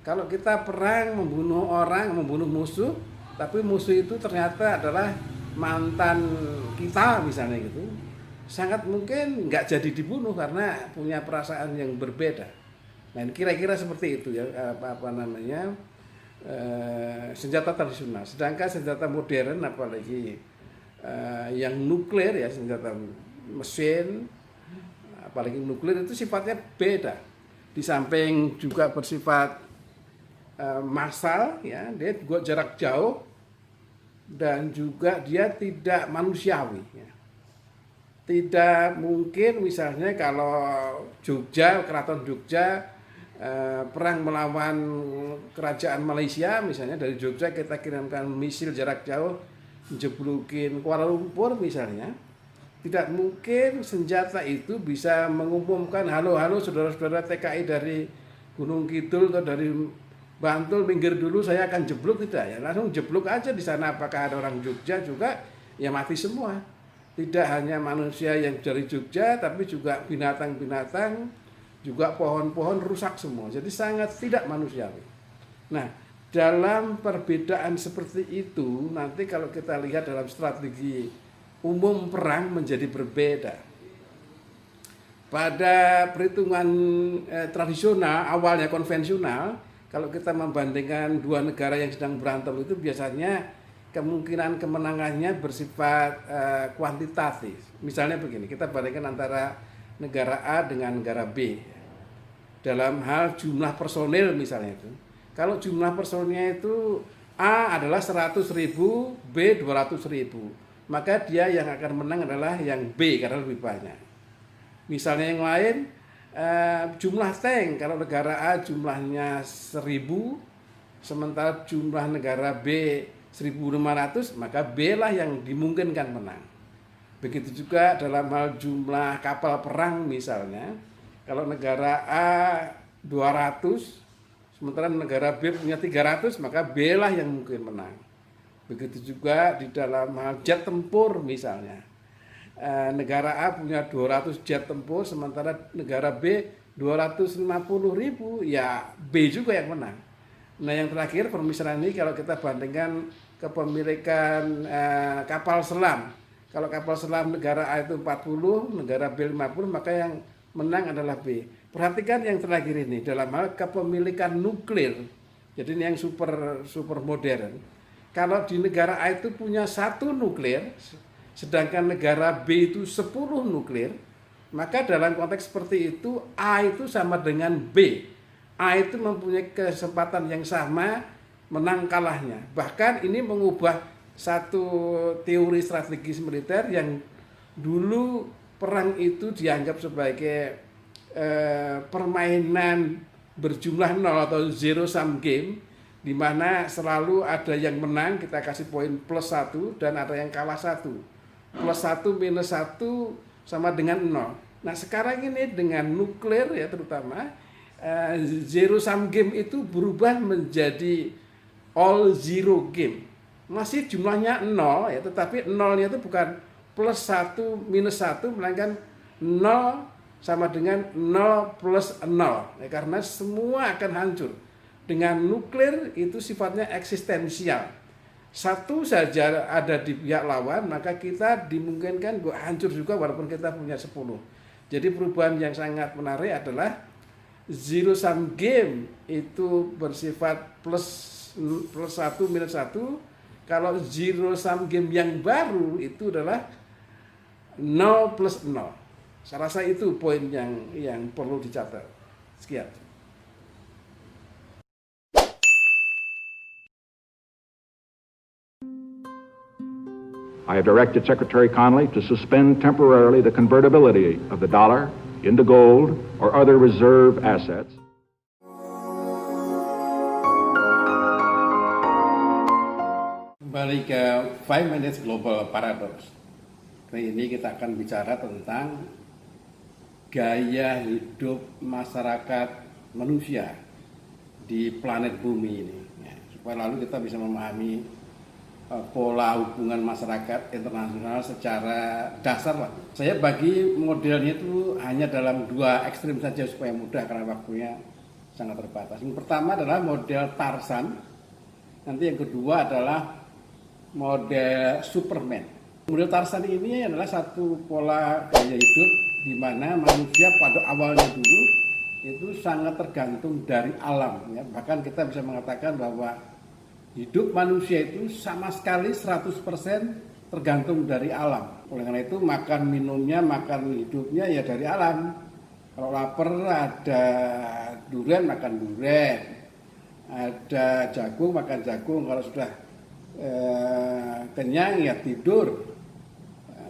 [SPEAKER 1] Kalau kita perang membunuh orang, membunuh musuh, tapi musuh itu ternyata adalah mantan kita misalnya gitu, sangat mungkin nggak jadi dibunuh karena punya perasaan yang berbeda. Nah kira-kira seperti itu ya, senjata tradisional. Sedangkan senjata modern apalagi yang nuklir ya, senjata mesin apalagi nuklir itu sifatnya beda. Di samping juga bersifat massal ya, dia juga jarak jauh dan juga dia tidak manusiawi ya. Tidak mungkin misalnya kalau Jogja, Keraton Jogja perang melawan kerajaan Malaysia misalnya, dari Jogja kita kirimkan misil jarak jauh jeblukin Kuala Lumpur misalnya, tidak mungkin senjata itu bisa mengumumkan halo saudara-saudara TKI dari Gunung Kidul atau dari Bantul minggir dulu saya akan jeblok, tidak ya, langsung jeblok aja di sana. Apakah ada orang Jogja juga ya mati semua. Tidak hanya manusia yang dari Jogja tapi juga binatang-binatang, juga pohon-pohon rusak semua. Jadi sangat tidak manusiawi. Nah, dalam perbedaan seperti itu nanti kalau kita lihat dalam strategi umum perang menjadi berbeda. Pada perhitungan tradisional awalnya konvensional, kalau kita membandingkan dua negara yang sedang berantem itu biasanya kemungkinan kemenangannya bersifat kuantitatif. Misalnya begini, kita bandingkan antara negara A dengan negara B. Dalam hal jumlah personil misalnya itu. Kalau jumlah personilnya itu A adalah 100.000, B 200.000. Maka dia yang akan menang adalah yang B karena lebih banyak. Misalnya yang lain, jumlah tank, kalau negara A jumlahnya 1.000, sementara jumlah negara B 1.500, maka B lah yang dimungkinkan menang. Begitu juga dalam hal jumlah kapal perang misalnya, kalau negara A 200, sementara negara B punya 300, maka B lah yang mungkin menang. Begitu juga di dalam hal jet tempur misalnya. Negara A punya 200 jet tempur, sementara negara B 250.000, ya B juga yang menang. Nah yang terakhir permisalan ini kalau kita bandingkan kepemilikan kapal selam. Kalau kapal selam negara A itu 40, negara B 50, maka yang menang adalah B. Perhatikan yang terakhir ini dalam hal kepemilikan nuklir. Jadi ini yang super modern. Kalau di negara A itu punya 1 nuklir, sedangkan negara B itu 10 nuklir, maka dalam konteks seperti itu A itu sama dengan B. A itu mempunyai kesempatan yang sama menang kalahnya. Bahkan ini mengubah satu teori strategis militer yang dulu perang itu dianggap sebagai permainan berjumlah 0 atau zero sum game, di mana selalu ada yang menang, kita kasih poin plus 1, dan ada yang kalah 1. Plus 1 minus 1 sama dengan 0. Nah sekarang ini dengan nuklir ya terutama, zero sum game itu berubah menjadi all zero game. Masih jumlahnya 0 ya, tetapi 0-nya itu bukan plus 1 minus 1, melainkan 0 sama dengan 0 plus 0. Ya, karena semua akan hancur. Dengan nuklir itu sifatnya eksistensial. Satu saja ada di pihak lawan, maka kita dimungkinkan hancur juga walaupun kita punya 10. Jadi perubahan yang sangat menarik adalah zero sum game itu bersifat plus 1 minus 1. Kalau zero sum game yang baru itu adalah 0 plus 0. Saya rasa itu poin yang perlu dicatat. Sekian.
[SPEAKER 9] I have directed Secretary Connally to suspend temporarily the convertibility of the dollar into gold or other reserve assets.
[SPEAKER 1] Kembali ke 5 Minutes Global Paradox. Kali ini kita akan bicara tentang gaya hidup masyarakat manusia di planet bumi ini. Ya, supaya lalu kita bisa memahami pola hubungan masyarakat internasional secara dasar lah. Saya bagi modelnya itu hanya dalam 2 ekstrim saja supaya mudah karena waktunya sangat terbatas. Yang pertama adalah model Tarzan. Nanti yang kedua adalah model Superman. Model Tarzan ini adalah satu pola gaya hidup di mana manusia pada awalnya dulu itu sangat tergantung dari alam. Ya. Bahkan kita bisa mengatakan bahwa hidup manusia itu sama sekali 100% tergantung dari alam. Oleh karena itu makan minumnya, makan hidupnya ya dari alam. Kalau lapar ada durian makan durian, ada jagung makan jagung. Kalau sudah kenyang ya tidur.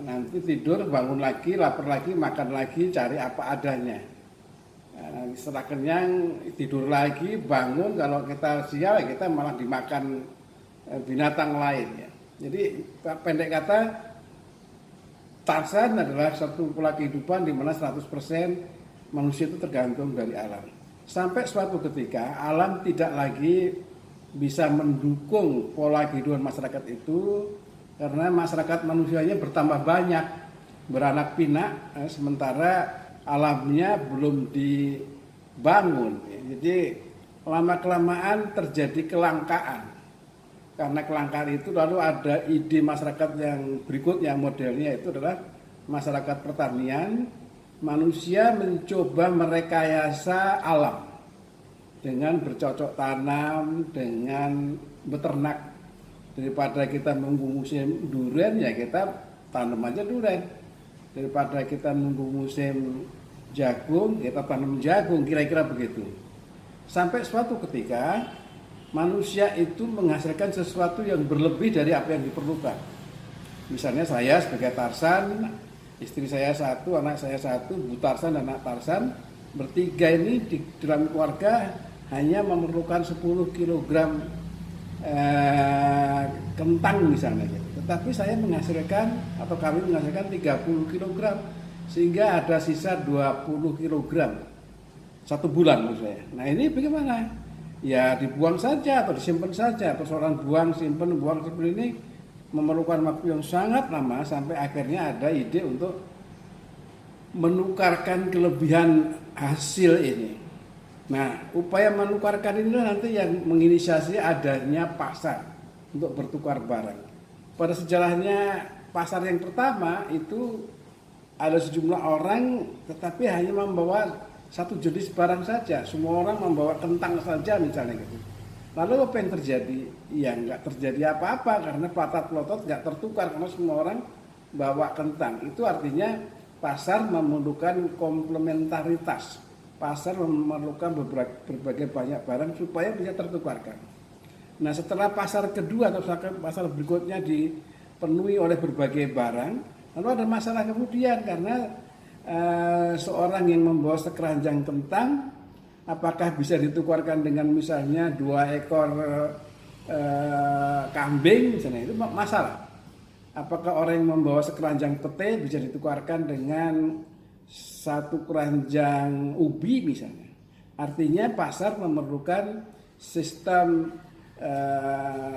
[SPEAKER 1] Nanti tidur, bangun lagi, lapar lagi, makan lagi, cari apa adanya. Setelah kenyang tidur lagi, bangun, kalau kita sial kita malah dimakan binatang lain ya. Jadi pendek kata Tarzan adalah satu pola kehidupan di mana 100% manusia itu tergantung dari alam. Sampai suatu ketika alam tidak lagi bisa mendukung pola kehidupan masyarakat itu karena masyarakat manusianya bertambah banyak, beranak pinak, sementara alamnya belum dibangun. Jadi lama-kelamaan terjadi kelangkaan. Karena kelangkaan itu lalu ada ide masyarakat yang berikutnya, modelnya itu adalah masyarakat pertanian. Manusia mencoba merekayasa alam dengan bercocok tanam, dengan beternak. Daripada kita menunggu musim durian ya kita tanam aja durian. Daripada kita nunggu musim jagung, kita tanam jagung, kira-kira begitu. Sampai suatu ketika, manusia itu menghasilkan sesuatu yang berlebih dari apa yang diperlukan. Misalnya saya sebagai Tarzan, istri saya 1, anak saya 1, Bu Tarzan dan anak Tarzan, bertiga ini di dalam keluarga hanya memerlukan 10 kg kentang misalnya gitu. Tetapi saya menghasilkan atau kami menghasilkan 30 kg sehingga ada sisa 20 kg 1 bulan menurut saya. Nah ini bagaimana? Ya dibuang saja atau disimpan saja, atau seorang buang simpan ini memerlukan waktu yang sangat lama sampai akhirnya ada ide untuk menukarkan kelebihan hasil ini. Nah, upaya menukarkan ini nanti yang menginisiasi adanya pasar untuk bertukar barang. Pada sejarahnya pasar yang pertama itu ada sejumlah orang tetapi hanya membawa satu jenis barang saja. Semua orang membawa kentang saja misalnya gitu. Lalu apa yang terjadi? Ya nggak terjadi apa-apa karena patat-pelotot nggak tertukar karena semua orang bawa kentang. Itu artinya pasar memerlukan komplementaritas. Pasar memerlukan berbagai banyak barang supaya bisa tertukarkan. Nah setelah pasar kedua atau pasar berikutnya dipenuhi oleh berbagai barang, lalu ada masalah kemudian karena seorang yang membawa sekeranjang kentang, apakah bisa ditukarkan dengan misalnya 2 ekor kambing misalnya, itu masalah. Apakah orang yang membawa sekeranjang pete bisa ditukarkan dengan 1 keranjang ubi misalnya. Artinya pasar memerlukan sistem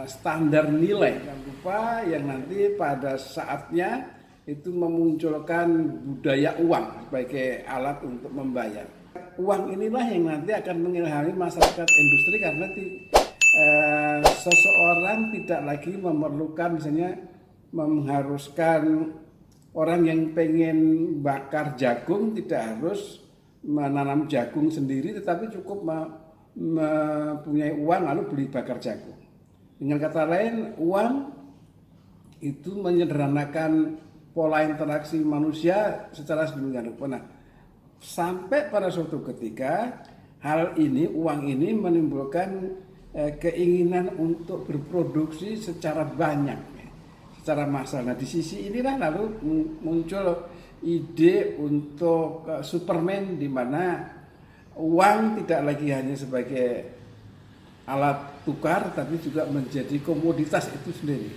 [SPEAKER 1] standar nilai yang nanti pada saatnya itu memunculkan budaya uang sebagai alat untuk membayar. Uang inilah yang nanti akan mengilhami masyarakat industri karena seseorang tidak lagi memerlukan misalnya mengharuskan orang yang pengen bakar jagung tidak harus menanam jagung sendiri, tetapi cukup mempunyai uang lalu beli bakar jagung. Dengan kata lain, uang itu menyederhanakan pola interaksi manusia secara sedemikian rupa. Nah, sampai pada suatu ketika hal ini, uang ini menimbulkan keinginan untuk berproduksi secara banyak, secara massal. Nah, di sisi inilah lalu muncul ide untuk Superman, di mana uang tidak lagi hanya sebagai alat tukar, tapi juga menjadi komoditas itu sendiri.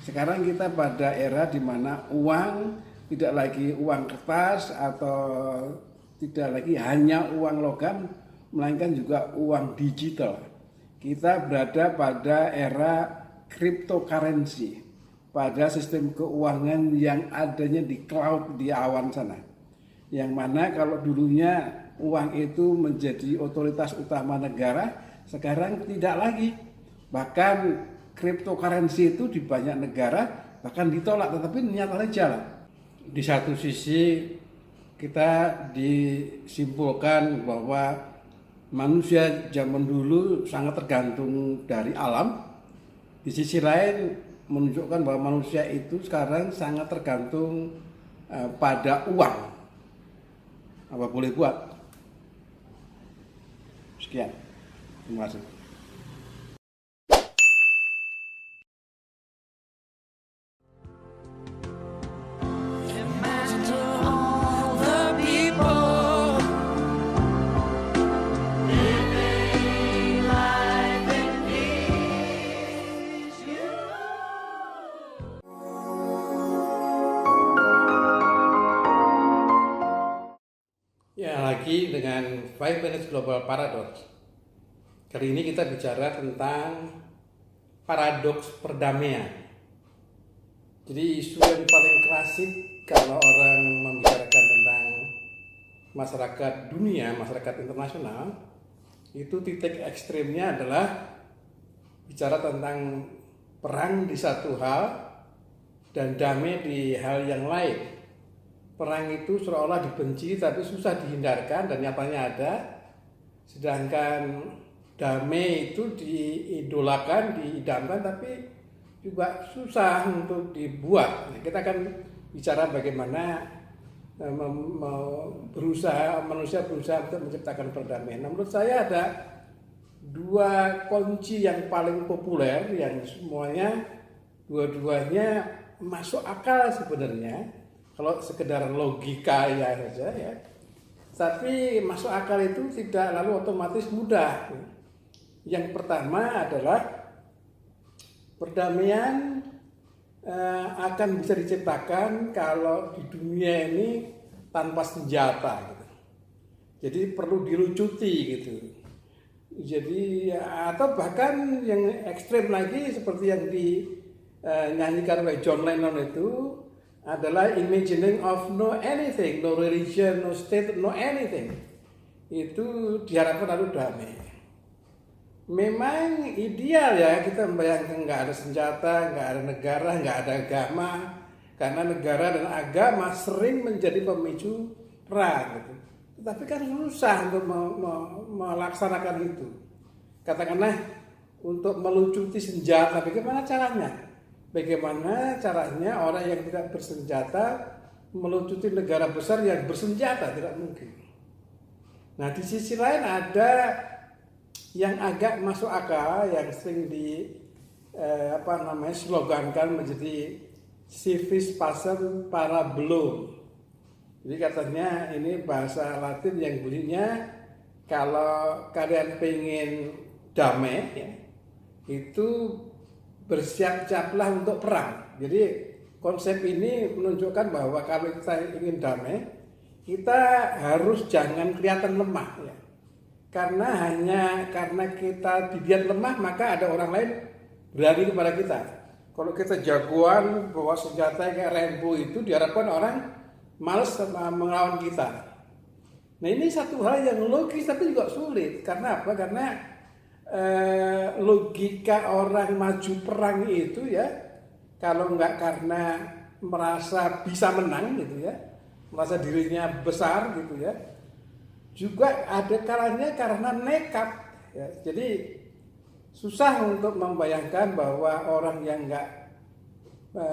[SPEAKER 1] Sekarang kita pada era di mana uang tidak lagi uang kertas atau tidak lagi hanya uang logam, melainkan juga uang digital. Kita berada pada era cryptocurrency, pada sistem keuangan yang adanya di cloud, di awan sana. Yang mana kalau dulunya uang itu menjadi otoritas utama negara, sekarang tidak lagi. Bahkan cryptocurrency itu di banyak negara bahkan ditolak, tetapi nyatanya jalan. Di satu sisi kita disimpulkan bahwa manusia zaman dulu sangat tergantung dari alam. Di sisi lain menunjukkan bahwa manusia itu sekarang sangat tergantung pada uang. Apa boleh buat? Sekian. Terima kasih. Ya, lagi dengan 5 Minutes Global Paradox. Kali ini kita bicara tentang paradoks perdamaian. Jadi isu yang paling klasik kalau orang membicarakan tentang masyarakat dunia, masyarakat internasional, itu titik ekstrimnya adalah bicara tentang perang di satu hal dan damai di hal yang lain. Perang itu seolah dibenci tapi susah dihindarkan dan nyatanya ada. Sedangkan damai itu diidolakan, diidamkan tapi juga susah untuk dibuat. Nah, kita akan bicara bagaimana manusia berusaha untuk menciptakan perdamaian. Nah, menurut saya ada dua kunci yang paling populer yang semuanya dua-duanya masuk akal sebenarnya. Kalau sekedar logika ya saja ya. Tapi masuk akal itu tidak lalu otomatis mudah. Yang pertama adalah perdamaian akan bisa diciptakan kalau di dunia ini tanpa senjata gitu. Jadi perlu dilucuti gitu. Jadi atau bahkan yang ekstrem lagi seperti yang dinyanyikan oleh John Lennon itu adalah imagining of no anything, no religion, no state, no anything. Itu diharapkan lalu damai. Memang ideal ya kita membayangkan nggak ada senjata, nggak ada negara, nggak ada agama. Karena negara dan agama sering menjadi pemicu perang. Gitu. Tetapi kan susah untuk melaksanakan itu. Katakanlah untuk melucuti senjata, bagaimana caranya? Bagaimana caranya orang yang tidak bersenjata melucuti negara besar yang bersenjata? Tidak mungkin. Nah, di sisi lain ada yang agak masuk akal, yang sering slogankan menjadi civis pacem para bellum. Jadi katanya ini bahasa Latin yang bunyinya kalau kalian pengen damai, ya, itu bersiap-siaplah untuk perang. Jadi konsep ini menunjukkan bahwa kalau kita ingin damai, kita harus jangan kelihatan lemah. Ya. Karena kita dibiarkan lemah, maka ada orang lain berani kepada kita. Kalau kita jagoan bawa senjata kayak Rambo itu diharapkan orang malas melawan kita. Nah ini satu hal yang logis tapi juga sulit. Karena apa? Karena logika orang maju perang itu ya, kalau nggak karena merasa bisa menang gitu ya, merasa dirinya besar gitu ya, juga ada kalanya karena nekat. Ya. Jadi susah untuk membayangkan bahwa orang yang nggak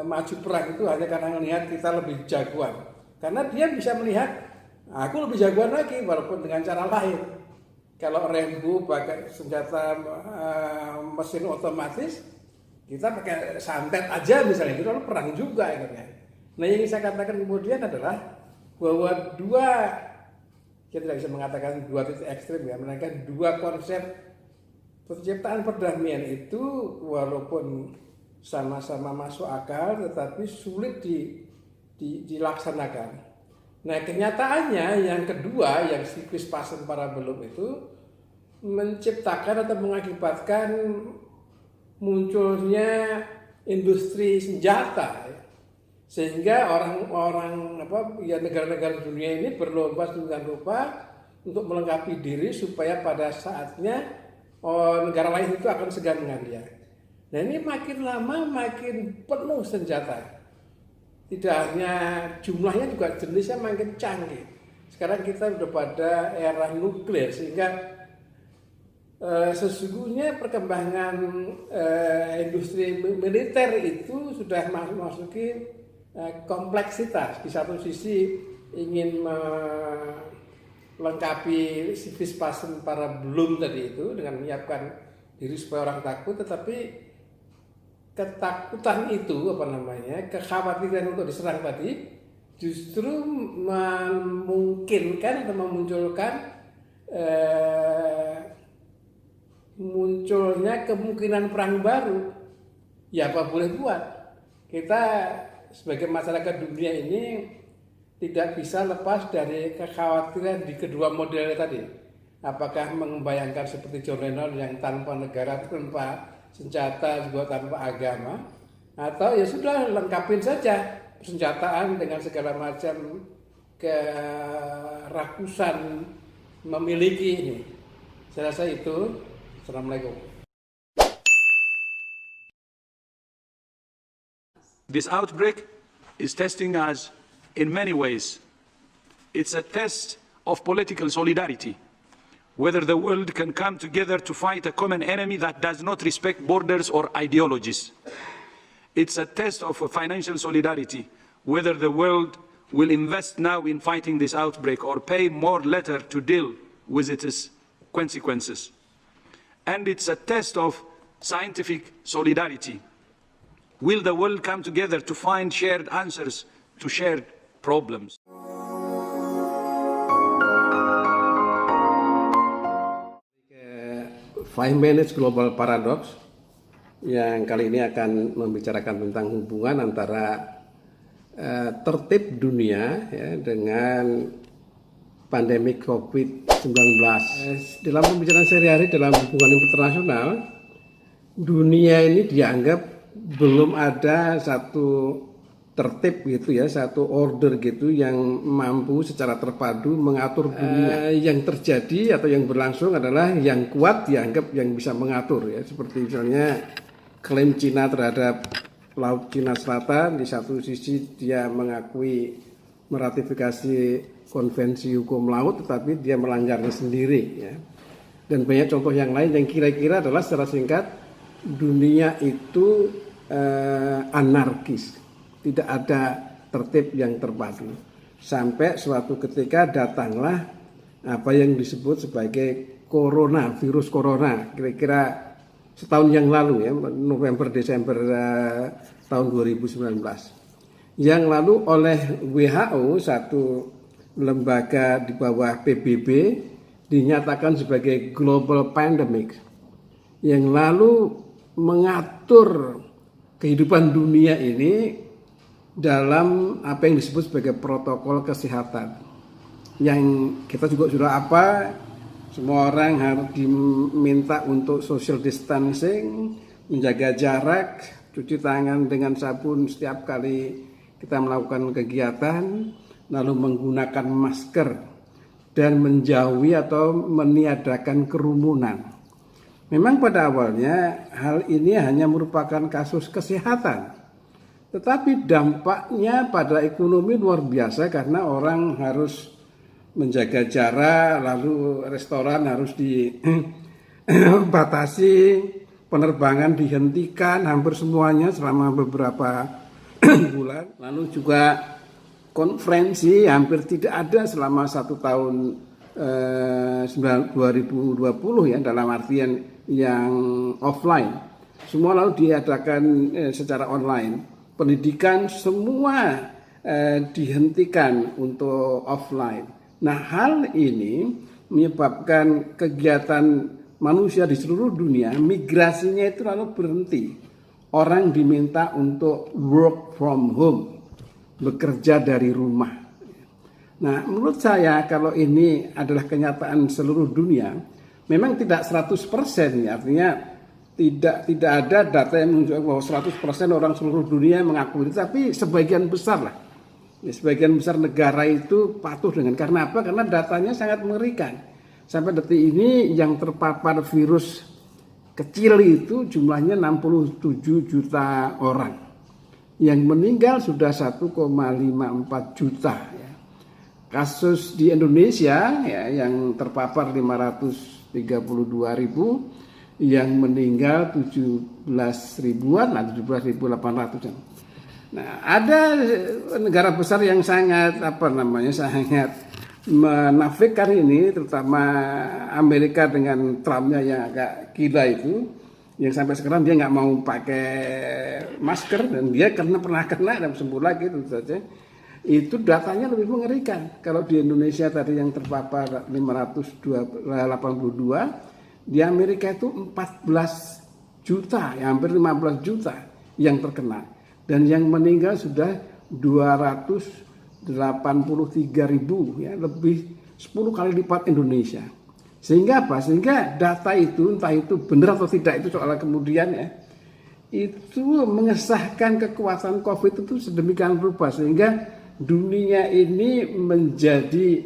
[SPEAKER 1] maju perang itu hanya karena melihat kita lebih jagoan. Karena dia bisa melihat, aku lebih jagoan lagi walaupun dengan cara lain. Kalau Rambo pakai senjata mesin otomatis, kita pakai santet aja misalnya, itu lalu perang juga. Gitu ya. Nah yang saya katakan kemudian adalah bahwa kita tidak bisa mengatakan dua titik ekstrim ya, melainkan dua konsep penciptaan perdamaian itu walaupun sama-sama masuk akal tetapi sulit dilaksanakan. Nah kenyataannya yang kedua yang siklus pasem parabellum itu menciptakan atau mengakibatkan munculnya industri senjata, sehingga orang-orang negara-negara dunia ini berlomba sedemikian rupa untuk melengkapi diri supaya pada saatnya negara lain itu akan segan dengan dia. Nah ini makin lama makin penuh senjata. Tidak hanya jumlahnya juga jenisnya makin canggih. Sekarang kita sudah pada era nuklir sehingga sesungguhnya perkembangan industri militer itu sudah memasuki kompleksitas. Di satu sisi ingin lengkapi siklus pasem parabellum tadi itu dengan menyiapkan diri supaya orang takut, tetapi ketakutan itu kekhawatiran untuk diserang tadi justru memungkinkan atau memunculkan munculnya kemungkinan perang baru. Ya apa boleh buat, kita sebagai masyarakat dunia ini tidak bisa lepas dari kekhawatiran di kedua model tadi. Apakah membayangkan seperti John Lennon yang tanpa negara, tanpa senjata, juga tanpa agama, atau ya sudah lengkapin saja persenjataan dengan segala macam kerakusan memiliki ini. Saya rasa itu. Assalamualaikum.
[SPEAKER 3] This outbreak is testing us in many ways. It's a test of political solidarity, whether the world can come together to fight a common enemy that does not respect borders or ideologies. It's a test of financial solidarity, whether the world will invest now in fighting this outbreak or pay more later to deal with its consequences. And it's a test of scientific solidarity. Will the world come together to find shared answers to shared problems?
[SPEAKER 1] 5 Minutes Global Paradox yang kali ini akan membicarakan tentang hubungan antara tertib dunia ya, dengan pandemi COVID-19. Dalam pembicaraan sehari-hari dalam hubungan internasional, dunia ini dianggap belum ada satu tertib gitu ya, satu order gitu yang mampu secara terpadu mengatur dunia. Yang terjadi atau yang berlangsung adalah yang kuat dianggap yang bisa mengatur ya, seperti misalnya klaim Cina terhadap Laut Cina Selatan. Di satu sisi dia mengakui meratifikasi konvensi hukum laut, tetapi dia melanggarnya sendiri ya. Dan banyak contoh yang lain yang kira-kira adalah secara singkat dunia itu anarkis. Tidak ada tertib yang terpadu. Sampai suatu ketika datanglah apa yang disebut sebagai corona, virus corona. Kira-kira setahun yang lalu ya, November Desember tahun 2019. Yang lalu oleh WHO, satu lembaga di bawah PBB, dinyatakan sebagai global pandemic. Yang lalu mengatur kehidupan dunia ini dalam apa yang disebut sebagai protokol kesehatan, yang kita juga sudah apa, semua orang harus diminta untuk social distancing, menjaga jarak, cuci tangan dengan sabun setiap kali kita melakukan kegiatan, lalu menggunakan masker, dan menjauhi atau meniadakan kerumunan. Memang pada awalnya hal ini hanya merupakan kasus kesehatan, tetapi dampaknya pada ekonomi luar biasa karena orang harus menjaga jarak, lalu restoran harus dibatasi, penerbangan dihentikan hampir semuanya selama beberapa bulan. Lalu juga konferensi hampir tidak ada selama 1 tahun 2020 ya, dalam artian yang offline. Semua lalu diadakan secara online. Pendidikan semua dihentikan untuk offline. Nah, hal ini menyebabkan kegiatan manusia di seluruh dunia, migrasinya itu lalu berhenti. Orang diminta untuk work from home, bekerja dari rumah. Nah, menurut saya kalau ini adalah kenyataan seluruh dunia, memang tidak 100%, artinya tidak ada data yang menunjukkan bahwa 100% orang seluruh dunia mengakui itu, tapi sebagian besar lah. Sebagian besar negara itu patuh dengan, karena apa? Karena datanya sangat mengerikan. Sampai detik ini yang terpapar virus kecil itu jumlahnya 67 juta orang. Yang meninggal sudah 1,54 juta. Ya. Kasus di Indonesia ya, yang terpapar 532 ribu, yang meninggal 17 ribuan, 17.800. Nah, ada negara besar yang sangat sangat menafikan ini, terutama Amerika dengan Trumpnya yang agak gila itu, yang sampai sekarang dia nggak mau pakai masker, dan dia karena pernah kena dan sembuh lagi tentu saja. Itu datanya lebih mengerikan. Kalau di Indonesia tadi yang terpapar 582, di Amerika itu 14 juta, ya hampir 15 juta yang terkena, dan yang meninggal sudah 283 ribu, ya, lebih 10 kali lipat Indonesia. Sehingga apa? Sehingga data itu, entah itu benar atau tidak, itu soal kemudian ya, itu mengesahkan kekuatan COVID itu sedemikian rupa sehingga dunia ini menjadi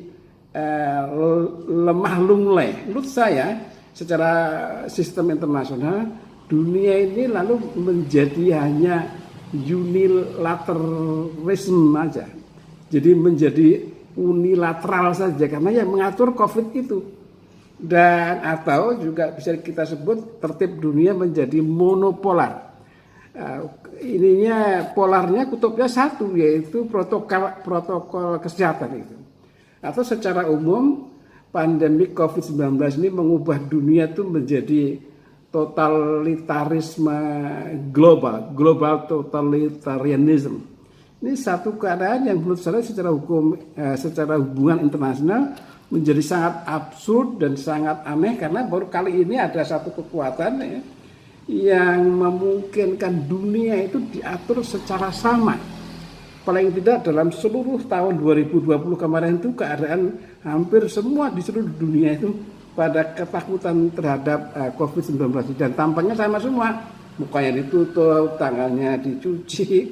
[SPEAKER 1] lemah lunglai. Menurut saya, secara sistem internasional, dunia ini lalu menjadi hanya unilateralism aja. Jadi menjadi unilateral saja karena yang mengatur COVID itu. Dan atau juga bisa kita sebut tertib dunia menjadi monopolar. Ininya polarnya, kutubnya satu, yaitu protokol kesehatan itu. Atau secara umum pandemi COVID-19 ini mengubah dunia itu menjadi totalitarisme global totalitarianism. Ini satu keadaan yang menurut saya secara hubungan internasional menjadi sangat absurd dan sangat aneh, karena baru kali ini ada satu kekuatan ya, yang memungkinkan dunia itu diatur secara sama. Paling tidak dalam seluruh tahun 2020 kemarin itu keadaan hampir semua di seluruh dunia itu pada ketakutan terhadap COVID-19, dan tampaknya sama semua, mukanya ditutup, tangannya dicuci,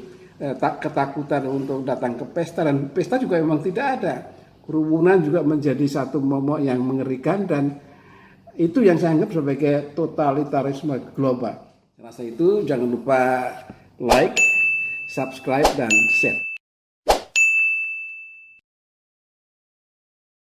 [SPEAKER 1] ketakutan untuk datang ke pesta, dan pesta juga memang tidak ada. Kerumunan juga menjadi satu momok yang mengerikan, dan itu yang saya anggap sebagai totalitarisme global. Rasa itu jangan lupa like, subscribe, dan share.